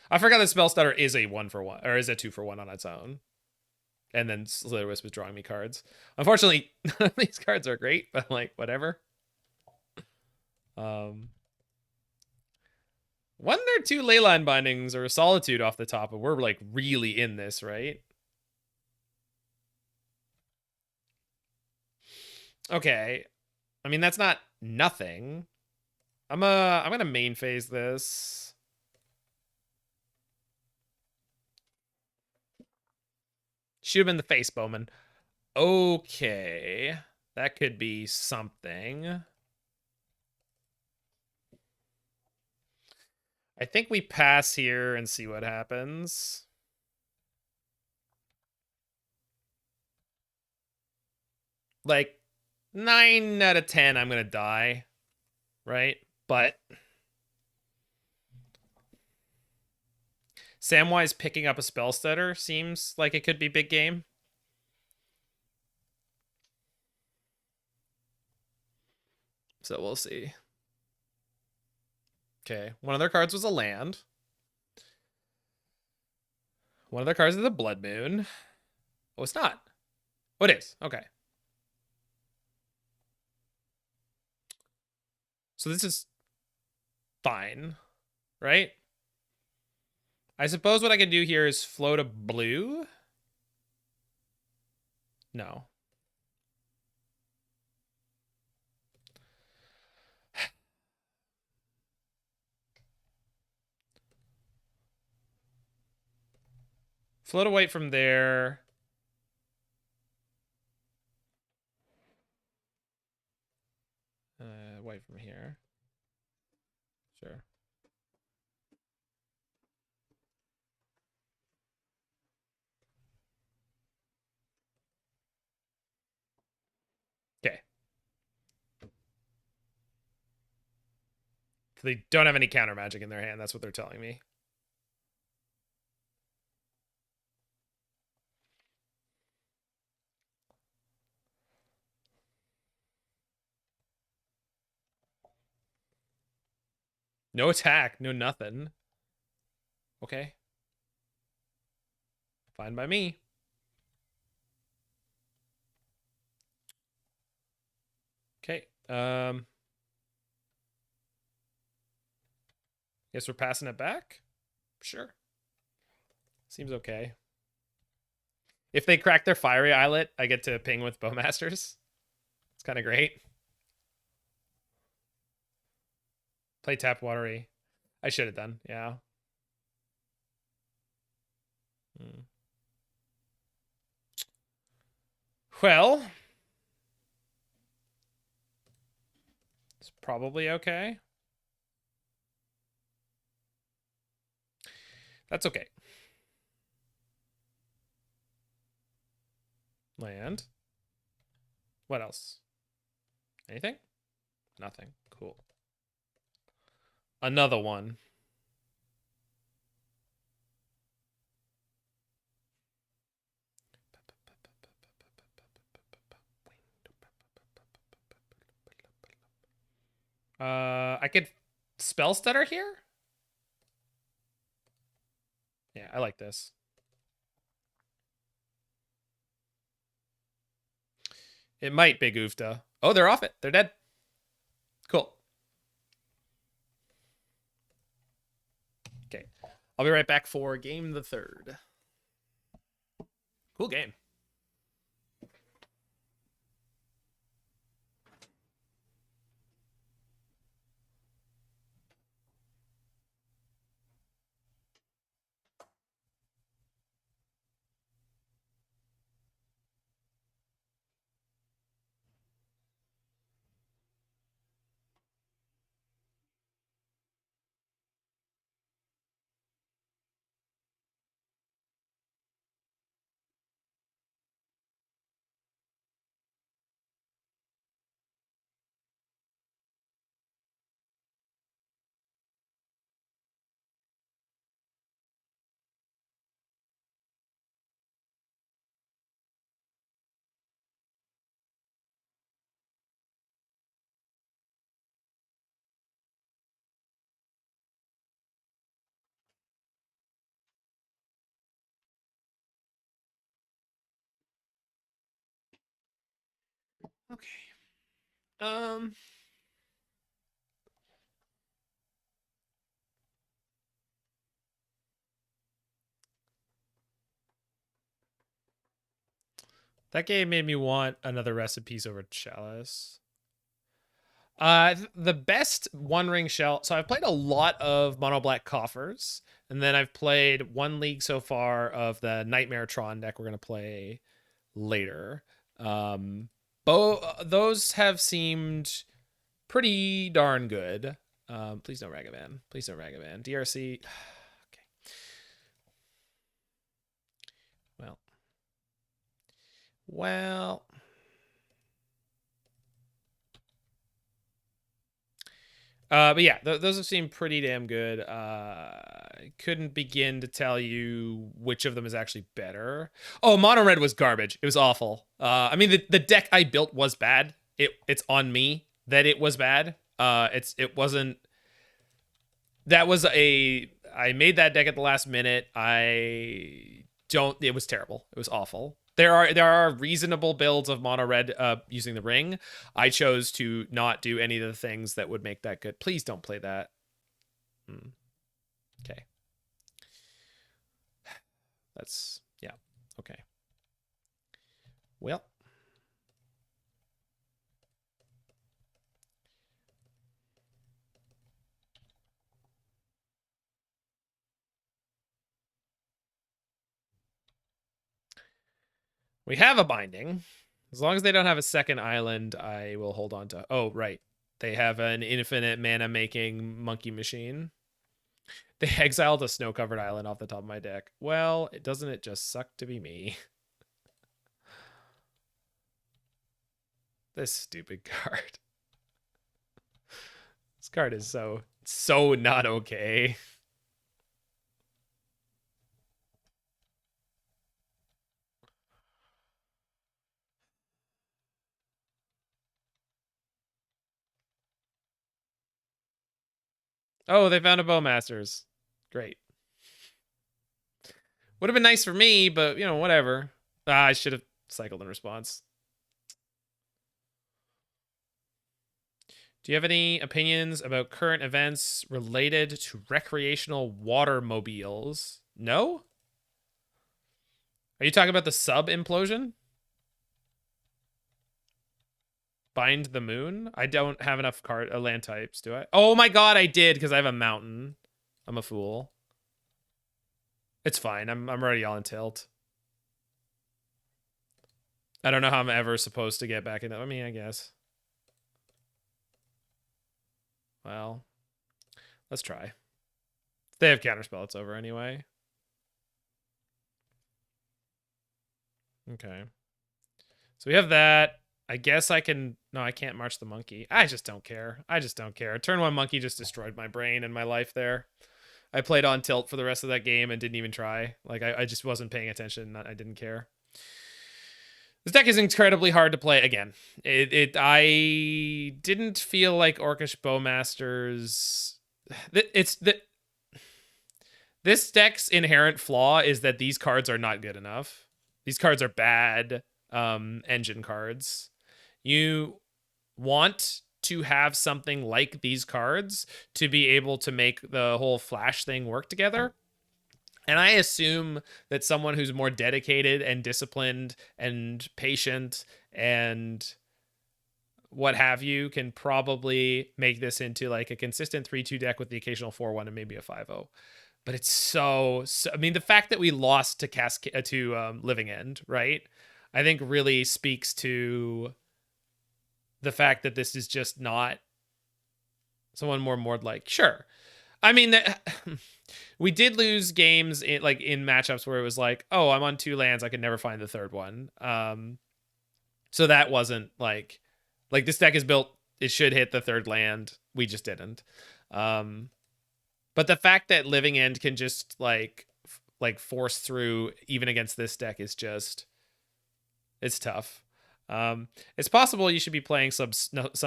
I forgot that Spellstutter is a 1-for-1 or is a 2-for-1 on its own. And then Slitherwisp was drawing me cards. Unfortunately, these cards are great, but like whatever. One or two Leyline Bindings or Solitude off the top, and we're like really in this, right? Okay. I mean, that's not nothing. I'm gonna main phase this. Shoot him in the face, Bowman. Okay. That could be something. I think we pass here and see what happens. Like 9 out of 10, I'm gonna die, right? But Samwise picking up a Spellstutter seems like it could be big game. So we'll see. Okay, one of their cards was a land. One of their cards is a Blood Moon. Oh, it's not. Oh, it is. Okay. So this is fine, right? I suppose what I can do here is float a blue. No. Float a white from there. White from here. Sure. Okay. So they don't have any counter magic in their hand. That's what they're telling me. No attack, no nothing. Okay. Fine by me. Okay. Guess we're passing it back? Sure. Seems okay. If they crack their Fiery Islet, I get to ping with Bowmasters. It's kind of great. Play tap Watery. I should have done, yeah. Well, it's probably okay. That's okay. Land. What else? Anything? Nothing. Cool. Another one. I could Spellstutter here? Yeah, I like this. It might Big Oofta. Oh, they're off it. They're dead. Cool. Okay. I'll be right back for game the third. Cool game. Okay. Um. That game made me want another recipes over Chalice. The best One Ring Shell. So I've played a lot of Mono Black Coffers, and then I've played one league so far of the Nightmare Tron deck we're gonna play later. Those have seemed pretty darn good. Please no Ragavan. Please no Ragavan. DRC. Okay. Well. Well. But yeah, those have seemed pretty damn good. I couldn't begin to tell you which of them is actually better. Oh, Mono Red was garbage. It was awful. I mean, the deck I built was bad. It's on me that it was bad. It wasn't. That was I made that deck at the last minute. It was terrible. It was awful. There are reasonable builds of Mono Red using the ring. I chose to not do any of the things that would make that good. Please don't play that. Okay. That's, yeah. Okay. Well. We have a binding. As long as they don't have a second island, I will hold on to. Oh, right. They have an infinite mana making monkey machine. They exiled a snow covered island off the top of my deck. Well, doesn't it just suck to be me? This stupid card. This card is so not okay. Oh, they found a Bowmasters. Great. Would have been nice for me, but, you know, whatever. I should have cycled in response. Do you have any opinions about current events related to recreational water mobiles? No? Are you talking about the sub implosion? Bind the Moon? I don't have enough land types, do I? Oh my god, I did, because I have a mountain. I'm a fool. It's fine. I'm already on tilt. I don't know how I'm ever supposed to get back into. I mean, I guess. Well, let's try. If they have counterspell, it's over anyway. Okay. So we have that. I guess I can... No, I can't march the monkey. I just don't care. I just don't care. Turn one monkey just destroyed my brain and my life there. I played on tilt for the rest of that game and didn't even try. Like, I just wasn't paying attention. I didn't care. This deck is incredibly hard to play. Again, I didn't feel like Orcish Bowmasters... This deck's inherent flaw is that these cards are not good enough. These cards are bad engine cards. You want to have something like these cards to be able to make the whole flash thing work together. And I assume that someone who's more dedicated and disciplined and patient and what have you can probably make this into like a consistent 3-2 deck with the occasional 4-1 and maybe a 5-0. But it's so I mean, the fact that we lost to Living End, right? I think really speaks to the fact that this is just not someone more like, sure. I mean, we did lose games in matchups where it was like, oh, I'm on 2 lands, I could never find the third one. So that wasn't like this deck is built, it should hit the third land. We just didn't. But the fact that Living End can just like force through even against this deck is just, it's tough. It's possible you should be playing some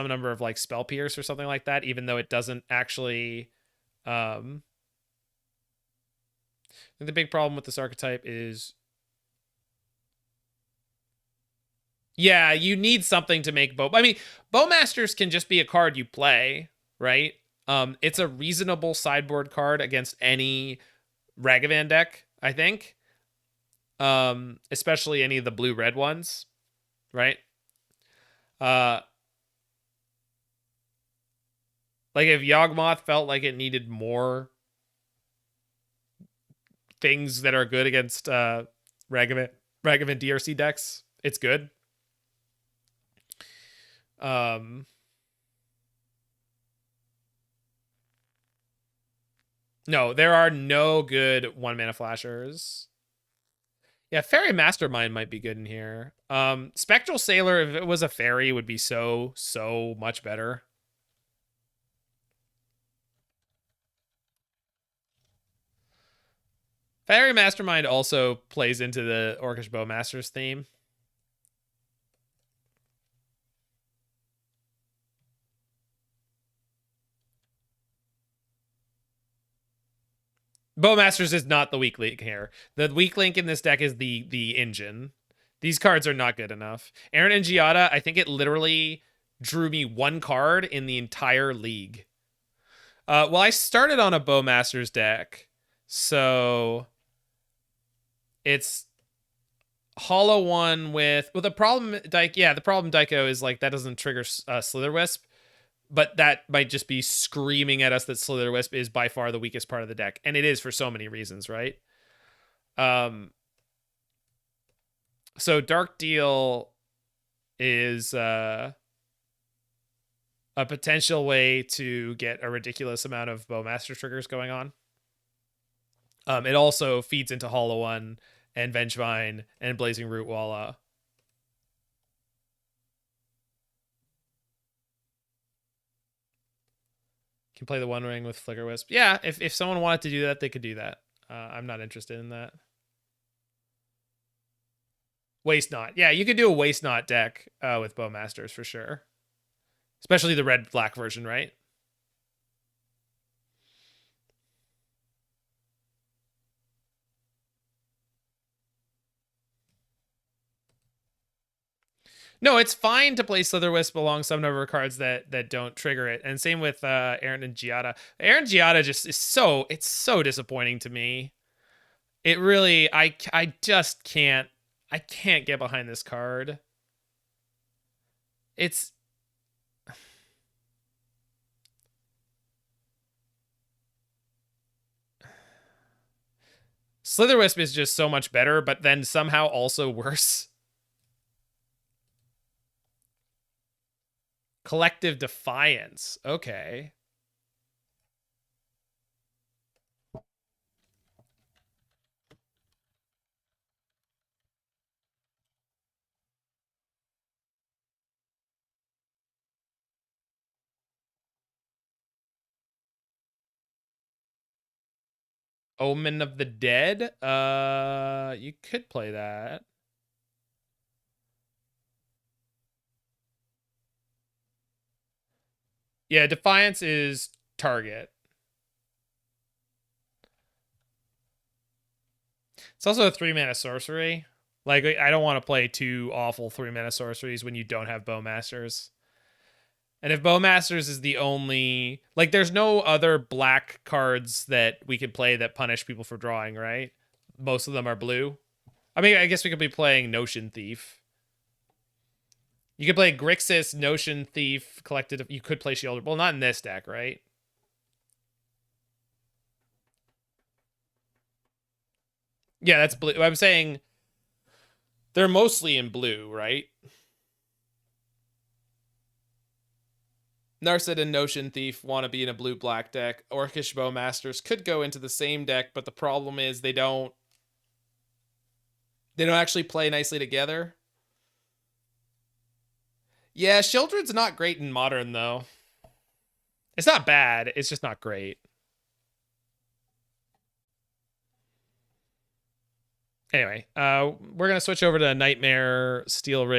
number of like Spell Pierce or something like that, even though it doesn't actually. I think the big problem with this archetype is Yeah, you need something to make Bow. I mean, Bowmasters can just be a card you play, right? It's a reasonable sideboard card against any Ragavan deck, I think. Especially any of the blue-red ones, right? Uh, like if Yawgmoth felt like it needed more things that are good against Ragavan DRC decks, it's good. Um, no, there are no good 1-mana flashers. Yeah, Fairy Mastermind might be good in here. Spectral Sailor, if it was a fairy, would be so much better. Fairy Mastermind also plays into the Orcish Bowmasters theme. Bowmasters is not the weak link here. The weak link in this deck is the engine. These cards are not good enough. Errant and Giada, I think it literally drew me one card in the entire league. Well, I started on a Bowmasters deck, so it's hollow one with the problem. The problem Daiko is like that doesn't trigger Slitherwisp, but that might just be screaming at us that Slitherwisp is by far the weakest part of the deck, and it is for so many reasons, right? So Dark Deal is a potential way to get a ridiculous amount of Bowmaster triggers going on. It also feeds into Hollow One and Vengevine and Blazing Root Walla. Can play the One Ring with Flickerwisp. Yeah, if someone wanted to do that, they could do that. I'm not interested in that. Waste Not. Yeah, you could do a Waste Not deck with Bowmasters for sure. Especially the red-black version, right? No, it's fine to play Slitherwisp along some number of cards that don't trigger it. And same with Errant and Giada. Errant and Giada just is so disappointing to me. It really I just can't get behind this card. It's Slitherwisp is just so much better, but then somehow also worse. Collective Defiance. Okay. Omen of the Dead. You could play that. Yeah, Defiance is target. It's also a 3-mana sorcery. Like, I don't want to play two awful 3-mana sorceries when you don't have Bowmasters. And if Bowmasters is the only... Like, there's no other black cards that we could play that punish people for drawing, right? Most of them are blue. I mean, I guess we could be playing Notion Thief. You could play Grixis, Notion Thief, Collected... You could play Shield... Well, not in this deck, right? Yeah, that's blue. I'm saying they're mostly in blue, right? Narset and Notion Thief want to be in a blue-black deck. Orcish Bowmasters could go into the same deck, but the problem is they don't actually play nicely together. Yeah, Shieldred's not great in Modern, though. It's not bad. It's just not great. Anyway, we're going to switch over to Nightmare Steel Ring.